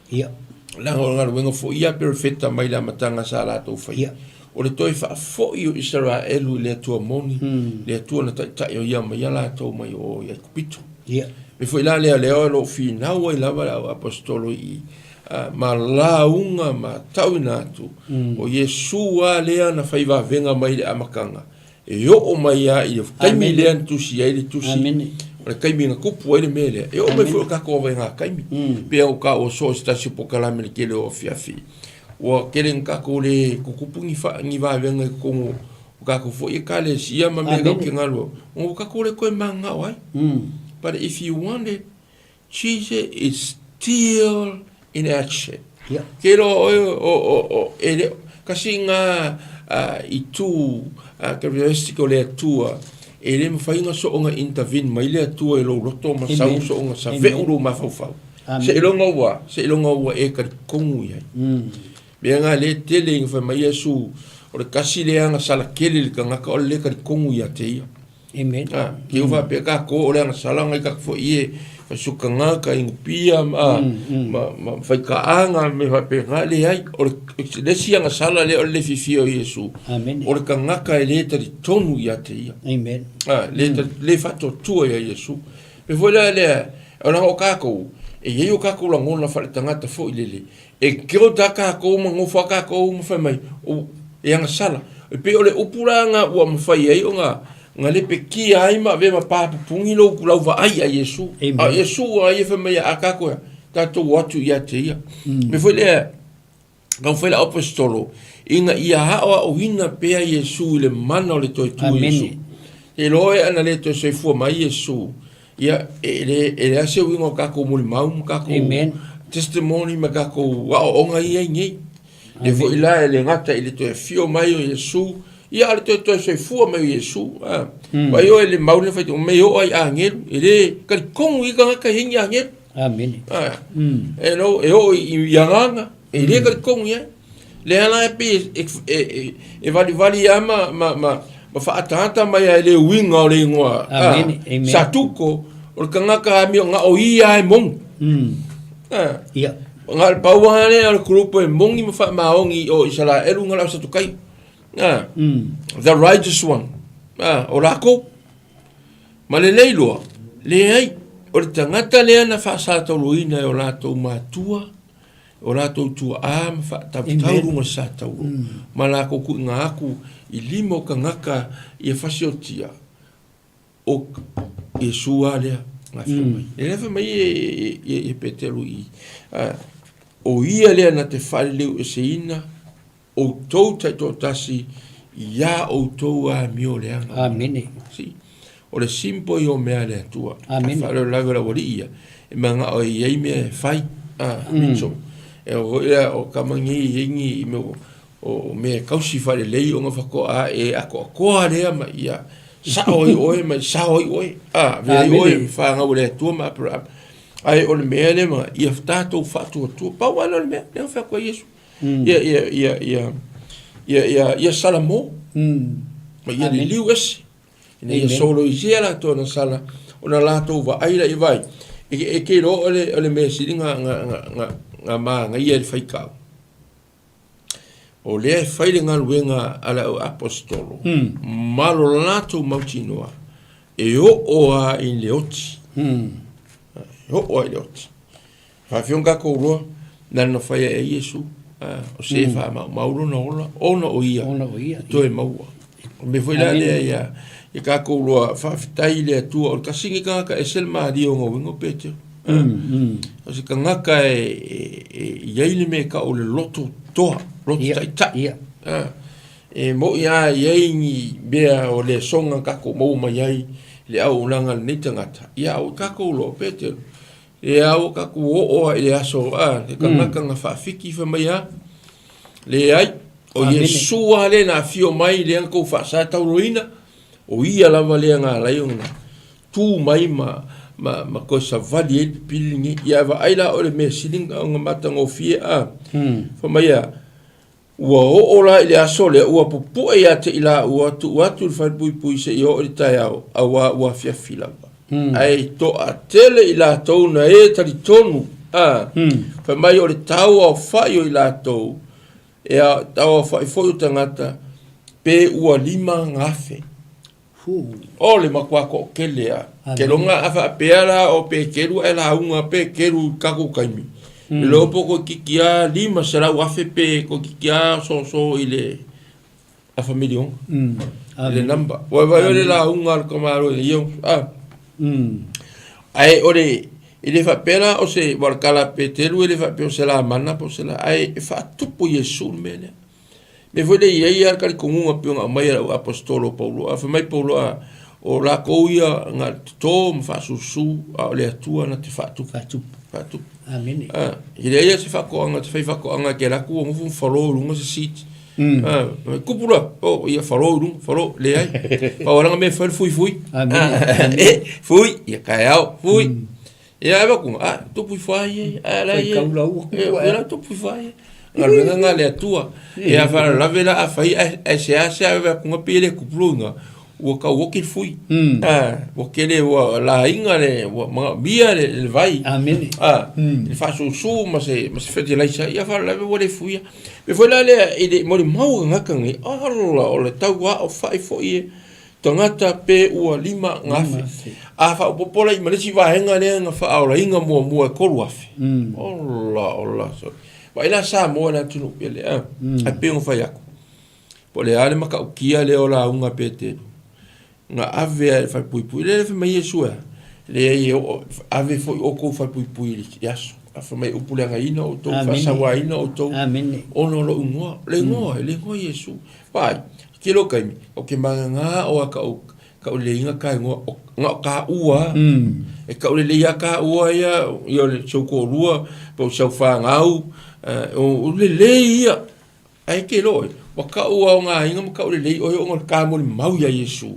Speaker 2: Ia.
Speaker 1: Lango ngā ruenga fo ia perfecta mai la matanga sa la tau whai. O le toi wha fo i o Israelu le atua moni, le atua na tai o ia mai ala tau mai o ia kupito. Me fo ila lea leo lo fi naua i lava au apostolo i ma launga ma tau ina atu. O Yesu a lea na whai wa venga mai le amakanga. E o mai a i le kaimi lea ntusi ai le tusi.
Speaker 2: Amen.
Speaker 1: O le kaimi ngā kupu ai le mele. E o mai fo kako o ngā kaimi. Pea o ka o so stasi po kalame le kele o fiafi. O kele ngako le kukupu ngi va venga i kongo. O kako fo i kale si ia ma mega o ke ngalo. O kako le koe manga wai. But if you want it, Jesus is still in action. Kelo o ele kasi ngā i tū characteristic o le atua ele me fainga so onga intervene mai le atua e lo roto ma sau so onga sa veuro ma fau se ilonga ua e ka kongu ia be nga le tele ngi fa mai Yesu o le kasi le anga sala kele le kanga ka o le ka kongu ia te ia
Speaker 2: Amen.
Speaker 1: Ki uwa pe ka ko o le anga sala ngai ka fo ie fa suka nga ka ingupia ma fai ka anga me fa pe nga le ai o le si anga sala le o le fifi o Yesu o le kanga ka le ta di tonu ia te ia
Speaker 2: Amen.
Speaker 1: le fa to tua ia Yesu pe fo le o na o ka ko e ye o ka ko la ngona fa le tangata fo ilele e kiro ta ka ko mo ngofa ka ko mo fa mai o e anga sala e pe o le upuranga ua mo fai ai o nga le peki ai ma ve ma pa pungi lo ku lau va ai a Yesu a Yesu ai fa mai a ka ko ta to watu ia te ia me foi le ka foi la apostolo inga ia ha o hina pe a Yesu le mana le to tu Yesu e lo e ana le to se fu mai Yesu ia ele ase wingo ka ko mo mau ka ko testimony ma ka ko wa o nga ia ngi e foi la le ngata ile to fio mai o Yesu ia ale to se fu mai Yesu wa yo ele mau le fai me yo ai angel ele ka kong i ka hinga angel
Speaker 2: Amen.
Speaker 1: E no e o i yanga e le ka kong ia le ala pe e vali ama ma fa atanta mai ele winga le ngoa satuko o kanga ka mi nga o ia e mong
Speaker 2: ia
Speaker 1: ngal pawale al grupo e mong i fa maongi o Israel ngala satukai the righteous one o lako ma le leilo le ai o le tangata le ana fa sa toluina o lato matua o lato tu am fa tautauru ma sa tau ma la ko ku nga aku i limo ka ngaka i fasiotia o Yeshua le nga fai ele fa mai e petelu i o ia le na te fale o seina o tou tai to tasi ia o tou a mio le anga
Speaker 2: Amen.
Speaker 1: si o le simpo i o mea le atua
Speaker 2: Amen.
Speaker 1: fale o lago la wali ia e manga o iei me fai so e o kamangi ingi me o me kausi fale lei o nga whako e ako koa lea ma ia sao i oe ma sao i oe vea i oe whaanga o le atua ma apura ai o le mea le ma ia tatou whatu atua pau ana le mea lea whako Yesu ia salamo ma ia le liu esi ina ia solo i sia la tōna sala o na lātou wa aira i vai e ke ro ole me siri nga maanga ia le whaikau o lea whai le ngā luenga ala o apostolo malo lātou mautinoa e o a in le oti o a i le oti whawhionga ko roa nana whai e Yesu o se fa mauro na ola ona o ia to e maua me foi la le ia ka ko lo fa fitai le tu o ka singi ka e sel ma dio ngo pete o se ka ngaka e ile me ka o le loto toa loto tai e mo ia ni bea o le songa ka ko mo mai ai le au langa ni tangata ia o ka ko lo pete e au ka ku o e aso te kanaka nga whaafiki whamaya le ai o Yesua le na fio mai le anko whaasa tauroina o ia lava le ngā laiona tū mai ma ko sa vali e pilingi ia wa aila o le mea silinga o ngā matanga o fie whamaya ua o la ile aso le ua pupu e ate ila ua tu le whaipui pui se i o le tai au a ua fia filava ai to a tele ila tau na e tali tonu whamai o le tau au whai o ila tau e a tau au whai fo tangata pe ua 5 ngafe o le makuako kele a ke longa awha peara o pe keru e la unga pe keru kaku kaimi lo poko kikia 5 sera wafe pe ko kikia so ile a familion le namba wa le la unga ko maro yo ai ore ile fa pera o se warkala pe teru ile fa pe se la mana po se la ai fa tupu Yesu mene me foi de ia ar kali komunga pe nga mai apostolo Paulo a fa mai Paulo o la koia nga to mfa susu a le atua na te fa tu
Speaker 2: amen
Speaker 1: ile ia se fa ko nga te fa ko nga ke la ku ngu falo lunga se sit kupula o ia falo le ai pa ora me fa fui fui ia kaiao fui ia ba ku tu pui fai ala ia era tu pui fai nga le atua e a fa la vela a fai se ava ku pele kupulunga o ka woki fui o kele o la inga le o bia le vai
Speaker 2: amen
Speaker 1: il fa su ma se fete la ia fa la o le fui me foi la le ide mo mau nga kangi o le tau wa o fai foi tangata pe ua 5 ngafe a fa popola i malesi va henga le nga fa o la inga mo e koru afe ola so wa ila sa mo na tunu pele a pe ngo fa yako po le ale maka ukia le ola unga pete nga ave fa pui le fa mai Yesua le ave fo o ko fa pui yaso fa mai upule nga ina o to fa sawa ina o to
Speaker 2: amen
Speaker 1: ono lo unwa le ngo Yesu vai kilo kai o ke manga o ka o le inga kai ngo nga ka ua e ka o le ia ka ua ia yo le choko rua po sa fa ngau o le ia ai ke lo wa ka ua nga inga ka o le o ngo ka mo mau ya Yesu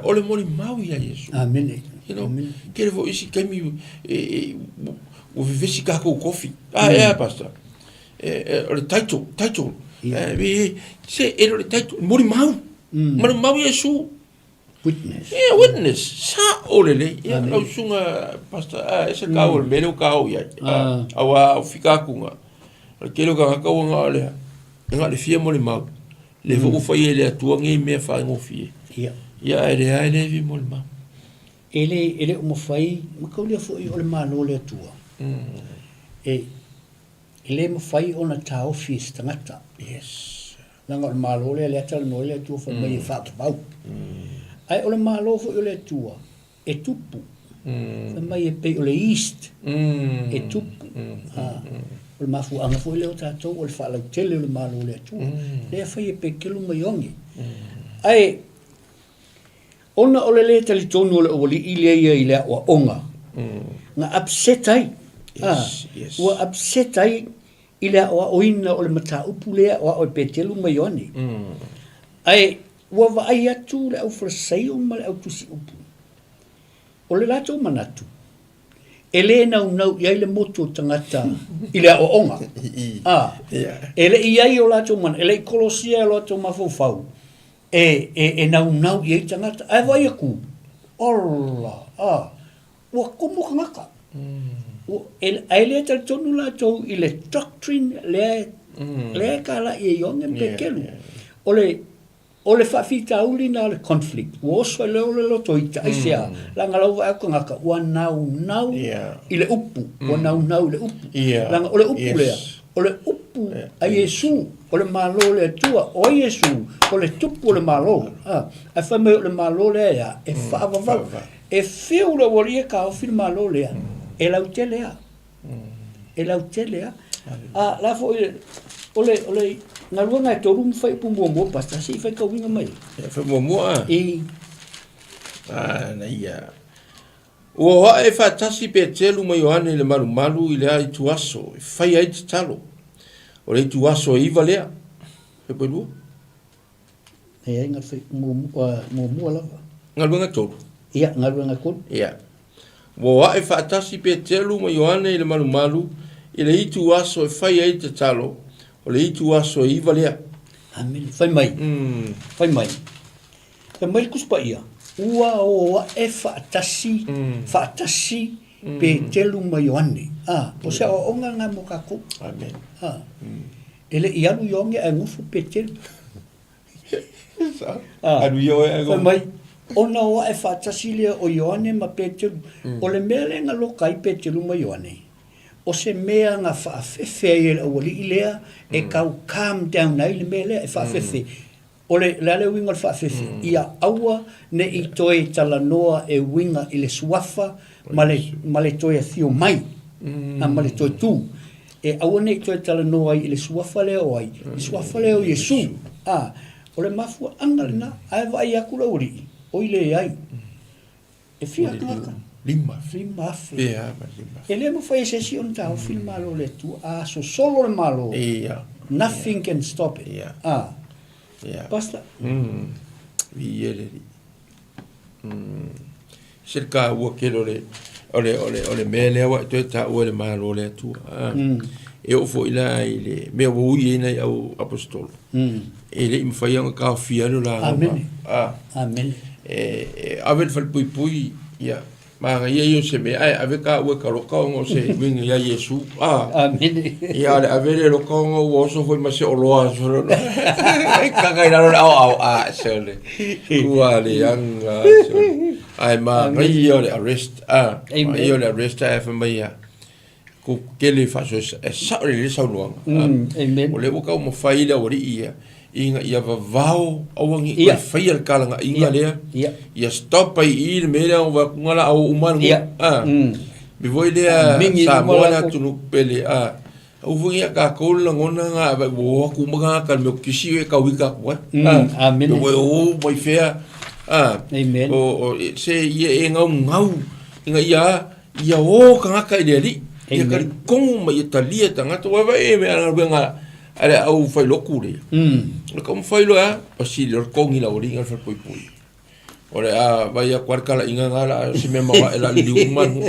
Speaker 1: o le mo mau ya Yesu
Speaker 2: amen
Speaker 1: you know ke vo isi kai mi o vivesi ka ko coffee é pastor o le title vi se ele title mo mau Yesu witness sa olele ya au sunga pastor ese ka o melo ka o ya awa fika kunga ke lo ka ka o ngale nga le fie mo mau le vo foi ele atua ngi me fa ngo fie ya ele vi mo mau
Speaker 2: ele mo fai ma ka le foi o le malo le atua ele mo fai ona ta office tangata
Speaker 1: yes
Speaker 2: langa o malo le tal no le atua fa mai fa pau ai o le malo fo o le atua e tupu fa mai e pe o le east e tupu o le mafu anga fo le o tatou o le fa la tele o le malo le atua le fa e pe kelu mai ongi ai ona o le le tali tonu o le o li ile ile o onga na upset ai wa upset ai ile o ina o le mata upule o petelu mai oni ai wa va ai atu le au frasai o mal au tusi upu o le lato manatu ele na no ia le moto tangata ile o onga ele ia o lato man ele kolosia o lato mafofau e na no ia tangata ai vai ku ola wa como ngaka ele tal tonu lato ile doctrine le kala e yonge pekelu ole fa fita uli na le conflict wo so le lo toita isia la ngalo va ko ngaka wa nau ile upu wa nau le upu la ole upu le ole upu a Yesu ole malo le tua o Yesu ole tupu le malo a fa me le malo le ya e fa va e feu le wolie ka o fil malo le e la utele la fo ole na luanga e toru fai pumbo pasta si fai ka winga mai
Speaker 1: fa mo na ia Ua hoa e whaatasi pe telu mai Ioane le malu i lea i tuaso, e whai ai te talo. O le i tuaso e iwa lea. He poi lua?
Speaker 2: E ai ngā mua lava.
Speaker 1: Ngā luenga tolu.
Speaker 2: Ia, ngā luenga konu.
Speaker 1: Ia. Ua hoa e whaatasi pe telu mai Ioane i le malu i le i tuaso e whai ai te talo. O le i tuaso e iwa lea.
Speaker 2: Amen. Whai mai. Whai mai. Whai mai kuspa ia. Ua o e whaatasi pe telu mai Ioane. O se o onga ngā mokako.
Speaker 1: Amen.
Speaker 2: Ele i alu ionge a ngufu pe telu.
Speaker 1: Alu ionge a ngufu.
Speaker 2: Mai, ona o e whaatasi lea o Ioane ma pe telu. O le mea le ngā lokai pe telu mai Ioane. O se mea ngā whaafefe e le awali i lea e kau calm down nei le mea lea e whaafefe. O le lale winga le whaafefe. Ia aua ne i toe tala noa e winga i le suafa ma le toe a thio mai. Ma le toe tū. E aua ne i toe tala noa i le suafa leo ai. I suafa leo Yesu. O le mafua anga le na. Ae vai akula uri. O i le ai. E fia ngaka.
Speaker 1: Lima
Speaker 2: afe.
Speaker 1: Ia, lima.
Speaker 2: E le mo fai se si on tau film malo le tu. So solo le malo.
Speaker 1: Ia.
Speaker 2: Nothing can stop it.
Speaker 1: Ia. Ia.
Speaker 2: Basta.
Speaker 1: Vi ele. Cerca o aquele ole mele wa to ta o le malo le tu. E o fo ila ile me o ina o apostolo. Ele im fai un ka fialo la.
Speaker 2: Amen. Amen.
Speaker 1: Avel fal pui ia. Ma ia se me ai ave ka o ka loka o se winga ia Yesu.
Speaker 2: Amen.
Speaker 1: Ia le ave le loka o so foi ma se o loa so. Ka ga ina au se le. Ua le anga so. Ai ma ia le arrest ia le arrest ai fa mai ko kele fa so sa le sa lo.
Speaker 2: Amen.
Speaker 1: O le boka o fai le ori ia. Inga ia vavao awangi ia fai al kalanga inga lea ia stop ai i le mele o wa ngala au umanu mi voi lea sa moana tunu pele o vui ka kola ngona nga ba wo ku mga ka me kisi e ka wika ko
Speaker 2: amen
Speaker 1: o voi fea
Speaker 2: amen
Speaker 1: o se ia ngau inga ia o ka ka ile li ia ka kong mai italia tanga to wa e me nga ala au fai loku le como fai lo o si le kongi la ori ngal fa poi ora vai a quarkala inga ngala si me ma ela liuman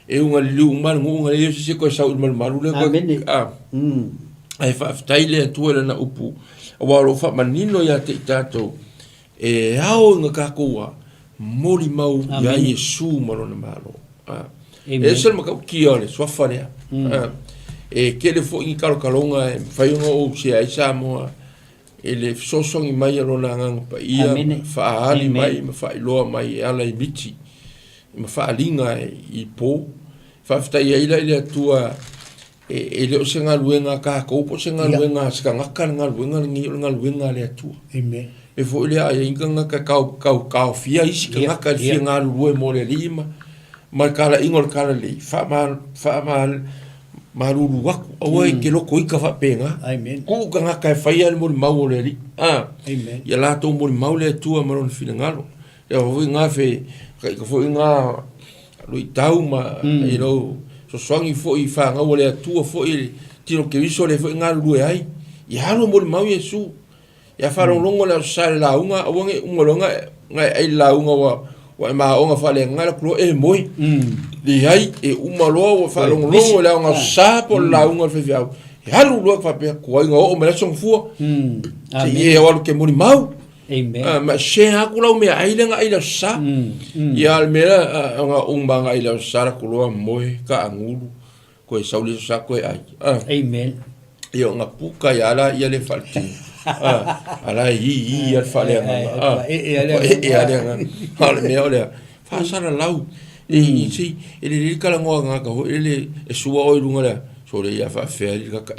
Speaker 1: e unga liuman unga le si ko sa mal marule ko ai fa taile tu ele na upu o lo fa manino ya te tato e ao nga ka koa moli mau ya Yesu malo na malo e sel ma ki ole so fa le e ke le fo i kalonga fai o se ai sa mo ele sosong i mai lona ngang pa ia fa ali mai ma fa lo mai ala i bichi ma fa linga i po fa fta ia ile tua ele o senga luenga ka ko po senga luenga ska ngaka nga luenga le tua
Speaker 2: amen
Speaker 1: e fo ile ai inga ka fia isi ka ngaka fia nga lue mo le lima ma kala ingol kala le fa mal maruru waku awai ke loko ika fa penga
Speaker 2: amen
Speaker 1: ku ka nga kai fai al mo mau le ri
Speaker 2: amen
Speaker 1: ya la to mo mau le tua maron fina ngalo ya ho nga fe ka fo nga lui tau ma you know so songi fo i fa nga le tua fo i tiro ke viso le fo nga lu ai ya lo mo mau Yesu ya fa longo la sa la unga awange ngolonga nga ai la unga wa ma onga fa le nga lo e moi li hai e umalo fa longo la nga sa po la unga fe fiao ya lu lo fa pe ko nga o me la song fu e wa ke mo mau
Speaker 2: amen
Speaker 1: ma she ha ku lo me ai nga ai la sa ya me nga umba nga ai la sa ku lo mo ka angulu ko e sauli sa ko ai
Speaker 2: amen
Speaker 1: yo nga puka ya la ya le falti ala i al fale ale me ole fa sara lau si ele kala ngoa nga ko ele e suwa o lunga la so le ya fa fe ka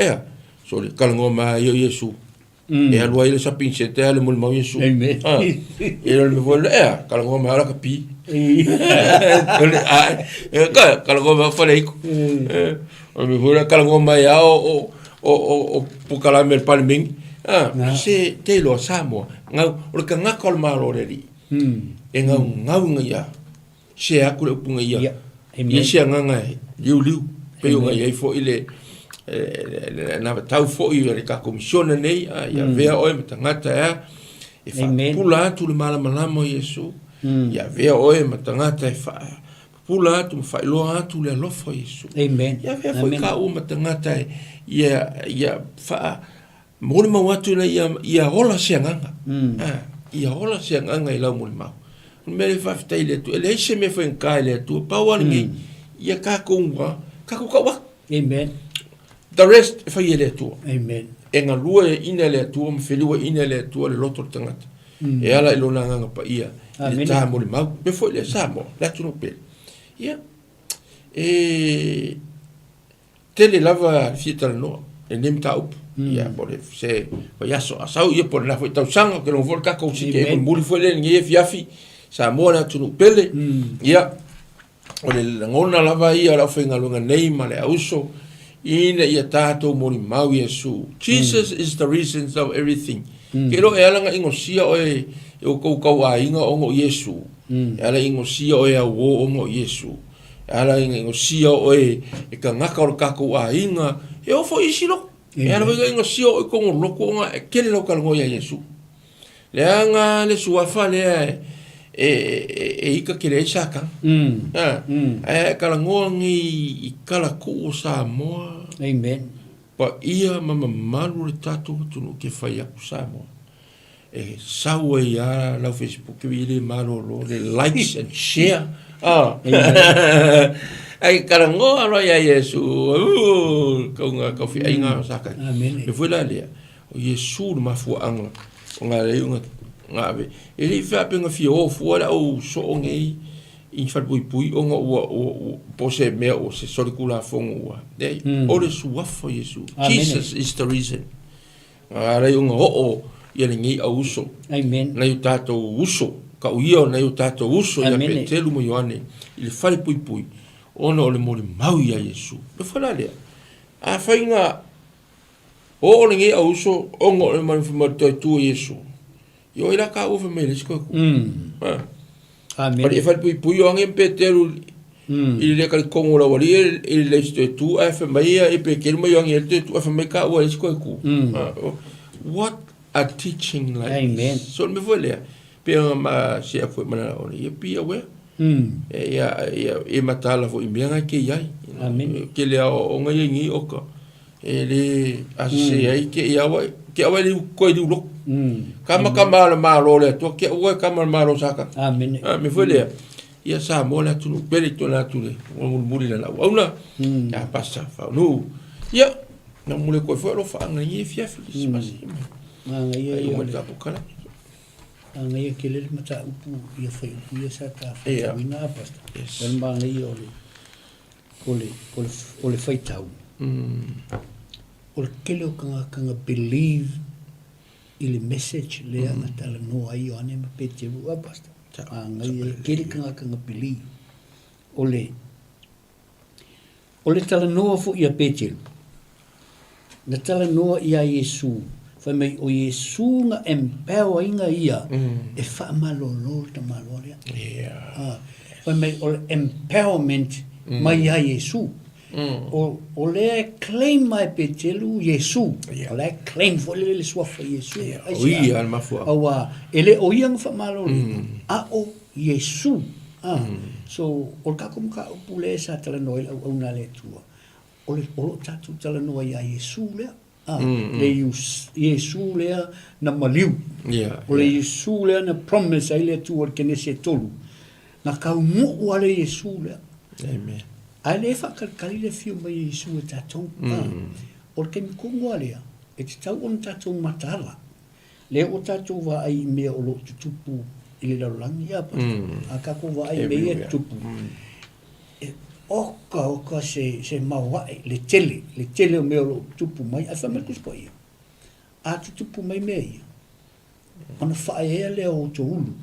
Speaker 1: so le kala ngoa ma yo Yesu e alwa ile sa pinche te ale mo ma Yesu ele me vol kala ngoa ma la ka pi kala ngoa ma fa le o me vol kala ngoa ma ya o pukala mer palming se te lo samo ngau o ka ngakol malo le ri e ngau ya se aku le punga ia
Speaker 2: Ia.
Speaker 1: ia se nganga liu pe o ia fo ile na tau fo i le ka komisiona nei ia vea oe matangata e fa pula tu le mala mo Yesu ia vea oe matangata e fa pula tu fa lo atu le lofo Yesu ia vea fo ka o matangata ia fa mo ma watu le ia ola se nganga ia ola se nganga i la mo ma me le fa ftai le tu le se me fa en kai le tu pa wa ngi ia ka ko wa
Speaker 2: amen
Speaker 1: the rest fa ia le tu
Speaker 2: amen
Speaker 1: enga lua ina le tu me felua ina le tu le loto tangata e ala ilo na nganga pa ia le ta mo le mau me foi le samo la tu no pe ia tele lava fieta no e nem ta up ia pole se fa ya so asau ia por la foi tau sanga que non volca ko si que mo foi le ngi fiafi sa mo na tu no pele ia o le ngona lava ia la foi ngalunga nei ma le auso ina ia tato mori mau Yesu. Jesus is the reason of everything. Kero e alanga ingosia oe o kau a inga ongo Yesu. E ala ingosia oe a wo ongo Yesu. E ala ingosia oe e ka ngaka o kako a inga e ofo isilo. E ala ingosia oe kongo loko onga e kele loka lango ya Yesu. Le anga le suafa le ika kele isaka. E kalangoangi i kala ko sa moa.
Speaker 2: Amen.
Speaker 1: Pa ia mama malu le tatu tunu ke fai aku sa moa. E sawa ia lau Facebook ke wile malu lo le likes and share. Ai kalangoa lo ya Yesu. Kau fi ainga saka.
Speaker 2: Amen.
Speaker 1: E foi la lea. O Yesu ma fu anga. O nga le unga ngabe e le fa penga fi o fu ala o so ngei in fa pui o nga o pose me o se sorikula fongo wa dei o le suwa fo Yesu Jesus is the reason ara unga o ia ngi a uso
Speaker 2: amen
Speaker 1: na utato uso ka uio na utato uso ya petelu mo yoane il fa pui ona o le mo le mau ya Yesu e fa la le a fa inga o ngi a uso o ngo le mo tu Yesu yo ira ka ufa me lesko ku
Speaker 2: amen
Speaker 1: pari fa pui o ngem petelu il le kal kongo la wali il le tu fa mai e pe kel mo yo ngel tu fa me ka o lesko ku what a teaching like
Speaker 2: amen
Speaker 1: so me vole pe ma se foi mana o ye pi we e matala fo imianga ke yai
Speaker 2: amen
Speaker 1: ke le o ngai ngi o ka ele ase ai ke ia wa ke wa li ko di lo kama la malo le to ke wa kama malo saka
Speaker 2: amen
Speaker 1: me vole ia sa mo la tu pele to la tu le o muri la una ya passa fa no ia na mule ko fo lo fa ngai fia fi masi
Speaker 2: ia
Speaker 1: mo le ka kala
Speaker 2: ngai ke le mata upu ia fa ia sa ta wina pasta
Speaker 1: yes
Speaker 2: ma ngai ole fai tau o kele o kanga believe i le message le anga tala no ai o ane ma pete ua basta ngai kele kanga believe ole tala noa fu ia pete na tala noa ia Yesu fa mai o Yesu nga empower inga ia e fa malolo ta malole fa mai o empowerment mai ia Yesu o le claim mai petelu Yesu o le claim fo le swafa Yesu
Speaker 1: oui al mafua
Speaker 2: awa ele o yang fa malo a o Yesu so o ka kum ka pule sa tala noi o na le tua o le tatu tala noi a Yesu le le Yesu le na maliu o le Yesu le na promise ai le tua ke ne se tolu na ka mo wale Yesu le
Speaker 1: amen
Speaker 2: ale fa kali le fiu mai Yesu e tatou o ke mi kongo alea e te tau on tatou matala le o tatou va ai me o lo tupu i le laulangi apa a kako va ai me e tupu oka se mawai le tele o me o lo tupu mai a fa me kuspo ia a tupu mai me ia ona fa e le o to ulu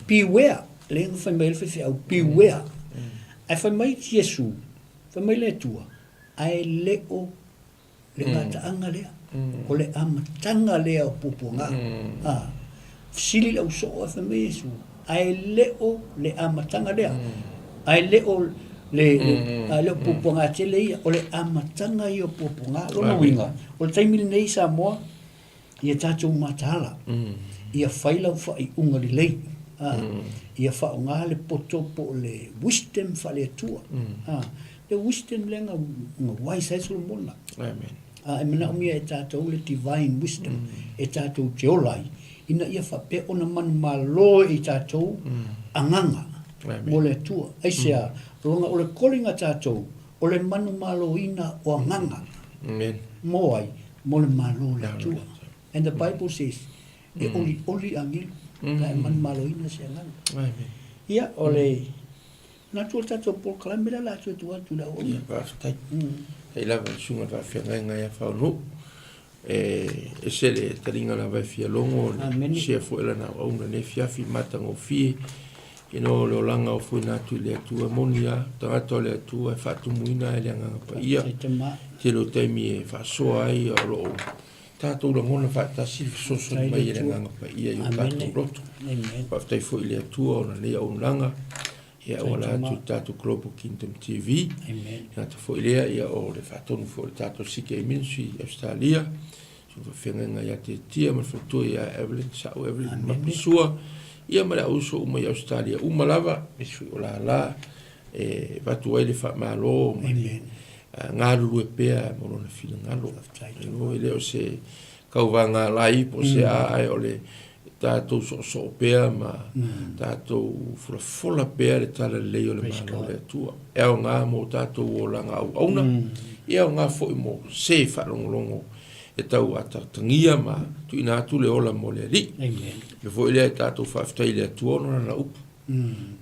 Speaker 2: beware le fa me le fa au beware ai fa mai Yesu fa mai le tua ai le o le ngata anga le o le amatanga le o pupunga sili la uso fa mai Yesu ai leo le amatanga lea. Ai leo le pupunga tele ia o le amatanga i o pupunga lona winga. O le taimili nei sa moa ia tātou matala. Ia whailau whai unga li lei. Ia whaonga le potopo le wisdom whale atua. Le wisdom lenga wise ai Solomona.
Speaker 1: Amen.
Speaker 2: E mana umia e tātou le divine wisdom. E tātou te olai. Ina ia whape ona manu malo e tātou anganga. Mo le atua. Aisea, ronga o le kolinga tātou. O le manu malo ina o anganga.
Speaker 1: Amen.
Speaker 2: Mo ai, mo le malo le atua. And the Bible says, e oli angilu. Ka e manu malo ina se anganga.
Speaker 1: Amen.
Speaker 2: Ia, o le... Nā tua tātou Paul Kalamera la tua tua tu la o.
Speaker 1: Ia, whaafitai. Hei lava sunga whaafiangai ngai a whaunu. E se le taringa la vai fia longo. Sia fuela na auna ne fiafi matango fie. Ino le olanga o fui natu le atua monia. Tangato le atua e whaatumuina e le anganga pa ia. Te lo teimi e whaasoa ai o lo o. Tātou la ngona whaatasi soso mai e le anganga pa ia i o tātou roto. Whaafitai fui le atua o na lea o langa. Ia o la tu tātou Global Kingdom TV. Ia te fo ilea ia o le whatonu fo le tātou Sike Ministry Australia. So whenga ia te tia ma whatua ia Evelyn, Sao Evelyn, Mapusua. Ia ma le auso uma i Australia. Uma lava, mesui o la la, watu ai le whamalo. Ngā ruru e pēa morona whina ngalo. Ino i leo se kauwanga lai po se ai o le tātou so pēa ma tātou fola pēa le tala leo le malo le atua. E au ngā mo tātou o langa au auna. E au ngā fo i mo se whalongolongo e tau atatangia ma tu ina atu le ola mo le li. Me fo i lea tātou whaftai le atua ona na upu.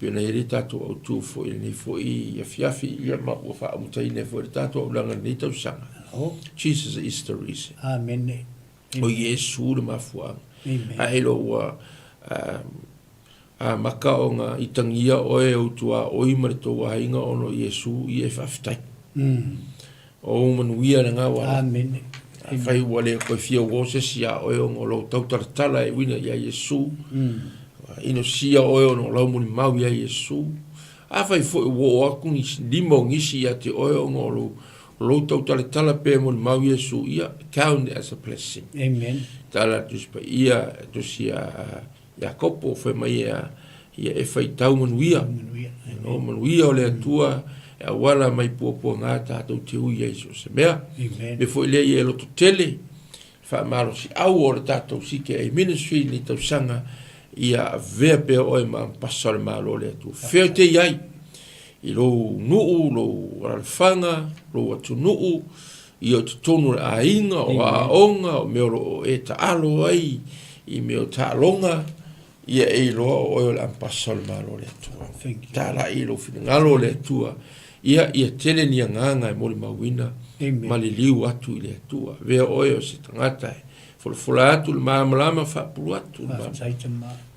Speaker 1: Pena i re tātou au tū fo i nei fo i fiafi i ma ua wha amutai ne fo i tātou au langa nei tau sanga. Jesus is the reason.
Speaker 2: Amen.
Speaker 1: O Yesu le mafuanga. A elo wa a maka o ngā itangia oe au tua oi mare tō wahinga ono Yesu i e whaftai. O manuia na ngā wala.
Speaker 2: Amen.
Speaker 1: Whai wale koe fia wose si a oe o ngolo tautaratala e wina i a Yesu. Ino si a oe o no laumuni mau i a Yesu. A whai fo i wo aku ni limo ngisi a te oe o ngolo lo tautaratala pe mo mau Yesu ia count as a blessing.
Speaker 2: Amen.
Speaker 1: Tala tus pa ia tusia Jakopo foi mai ia e fai tau manuia. No manuia o le atua e wala mai puapo ngā tātou te ui Yesu se mea. Me foi le ia lo tele fa malo si au o le tātou sike e ministry ni tau sanga ia vea pe oe ma pasal malo le atua. Feo te iai i lo nuu, lo ralfanga, lo atu nuu, i o te tonu a inga o a onga o meo o e ta alo ai i meo ta alonga ia e loa o oe le ampasal malo le atua. Ta la i lo finangalo le atua ia tele ni anganga e mori mawina ma le liu atu i le atua. Vea oe o se tangata e fola atu le maamalama fa pulu atu.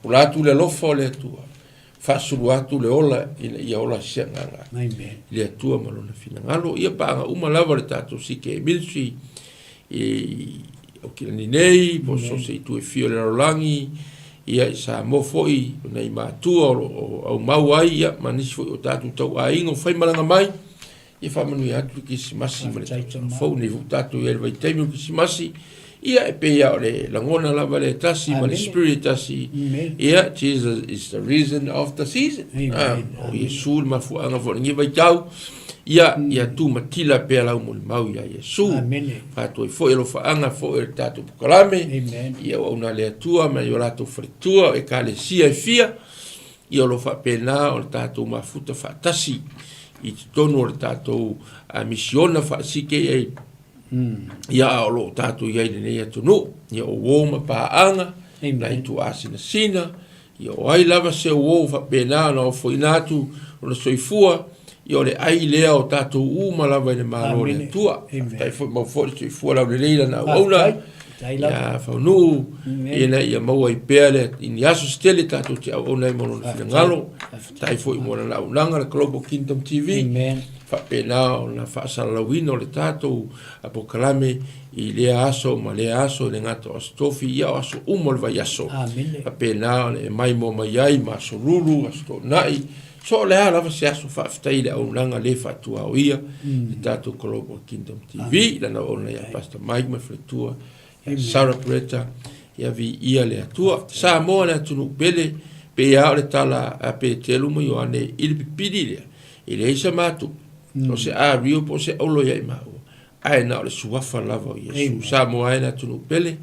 Speaker 1: Pulu atu le lofa o le atua. Fasulu atu le ola ia ola sianganga. Le atua malona finangalo. Ia paanga uma lava le tātou Sike Ministry. O kilani nei, po so se itu e fio le rolangi. Ia sa mofoi, nei mātua o mau ai, ia manisi foi o tātou tau a ingo, fai malanga mai. Ia whamanui atu ki si masi, fau nei fu tātou i elvai teimio ki si masi. Ia e peia o le langona lava le tasi, ma le spirit tasi. Ia, Jesus is the reason of the season. O Yesu le mafuanga fo ngi vai tau. Ia tu matila pea lau mo le mau ia Yesu. Fato i fo elo faanga fo e tātou pukalame. Ia o una le atua, ma i o lato fritua, e ka le sia e fia. Ia o lo fa pena o le tātou mafuta fa tasi. I tonu o le tātou misiona fa sike ei. Ia o lo tātou iai nei atunu. Ia o woma paanga, na i tu asina sina. Ia o ai lava se o fa pena na o fo inatu o na soifua. Ia o le ai lea o tātou uma lava i le malo le tua. Tai fo mau fo le soifua lau le leila na aula. Ia whaunu. Ia maua i pea le ini aso stele tātou te au ona i mono na whina ngalo. Tai fo i mona na unanga le Global Kingdom TV. whapena o na whaasalawina o le tātou apokalame i lea aso ma lea aso le ngata o stofi ia o aso umol vai aso. Whapena o le mai mo mai ai ma aso ruru, aso nai, so le ala se aso whaafitai le au langa le whaatua o ia, le tātou Global Kingdom TV, lana o na ia Pastor Mike Mafletua, ia Sarah Preta, ia vi ia le atua, sa moa le atunu pele, pe ia o le tala a pe telu mo i ane ili pipiri lea, ili eisa mātu, o se a rio po se olo ia i mau, ai na o le suafa lava o Iesu, sa moa e na atunu pele,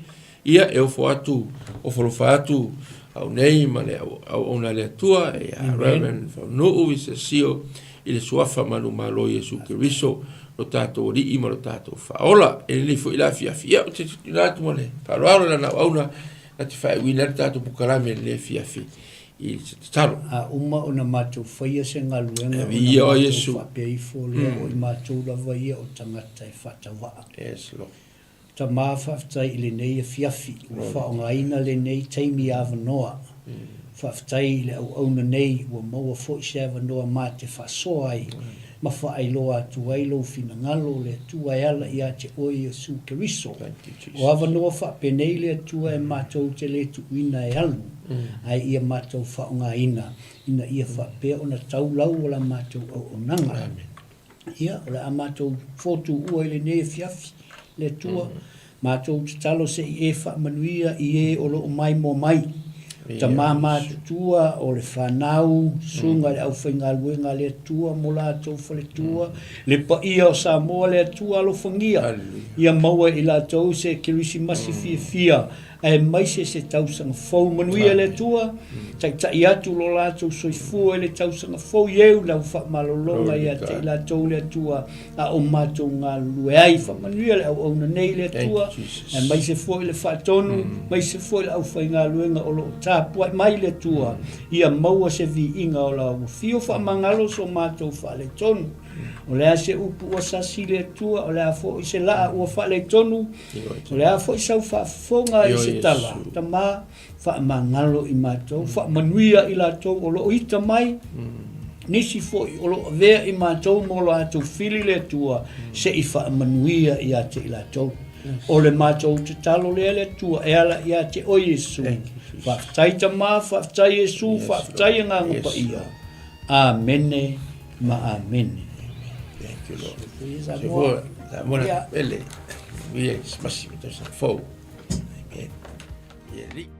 Speaker 1: ia e ofo atu, o folofa atu, au nei ma le au ona le atua e a Reverend Whanuu i se sio i le suafa manu malo Iesu Keriso lo tātou ri ima lo tātou whaola e li fo i la fia fia o te nātu mo le paroaro la na auna na te whae wina le tātou pukarame le fia fi i se taro
Speaker 2: a uma ona mātou whaia se ngā luenga
Speaker 1: ia o Iesu
Speaker 2: whapea i fōlea o i mātou lava ia o tangata e whatawaa
Speaker 1: yes Lord
Speaker 2: ta mawhaftai i le nei e fiafi, ua whaongaina le nei teimi awanoa. Whaftai le au auna nei, ua maua fōi se awanoa mā te whasoa ai, ma whaailoa atu ailo fina ngalo le atua e ala i a te oi Iesu Keriso. O awanoa whapenei le atua e mātou te le tuina e alu, ai ia mātou whaongaina, ina ia whapea o na taulau o la mātou au onanga. Ia, o le a mātou fotu ua i le nei e fiafi, le tua mātou te talo se i e whaamanuia i e o loo mai mo mai. Ta mātou tua o le whanau, sunga le au whainga luenga le tua, mo la tau whale tua, le pa ia o Samoa le tua alo whangia. Ia maua i la tau se kirisi masi fia, e mai se tausanga fau manuia le tua, tai atu lo la tau soifua le tausanga fau ieu, lau whaamalolonga ia te la tau le tua, a o mātou ngā lue ai, whaamanuia le au auna nei le tua, e mai se fua i le whaatonu, mai se fua i le au whainga luenga o lo tāpua, mai le tua, ia maua se vi inga o la fio whaamangalo so mātou whaale tonu. O lea se upu ua sasi le tua, o lea fo i se laa ua whaale tonu, o lea fo i sau whaafonga i se tala. Ta mā whaamangalo i mātou, whaamanuia i la tau o lo ita mai, nisi fo i o lo vea i mātou mo lo atou fili le tua, se i whaamanuia i ate i la tau. O le mātou te talo lea le tua, e ala i ate o Iesu. Whaftai ta mā, whaftai Iesu, whaftai ngā ngupa ia. Amene, ma amene.
Speaker 1: Thank you, Lord. Se vuoi, la buona pelle, via, massimo, fo. Vieni.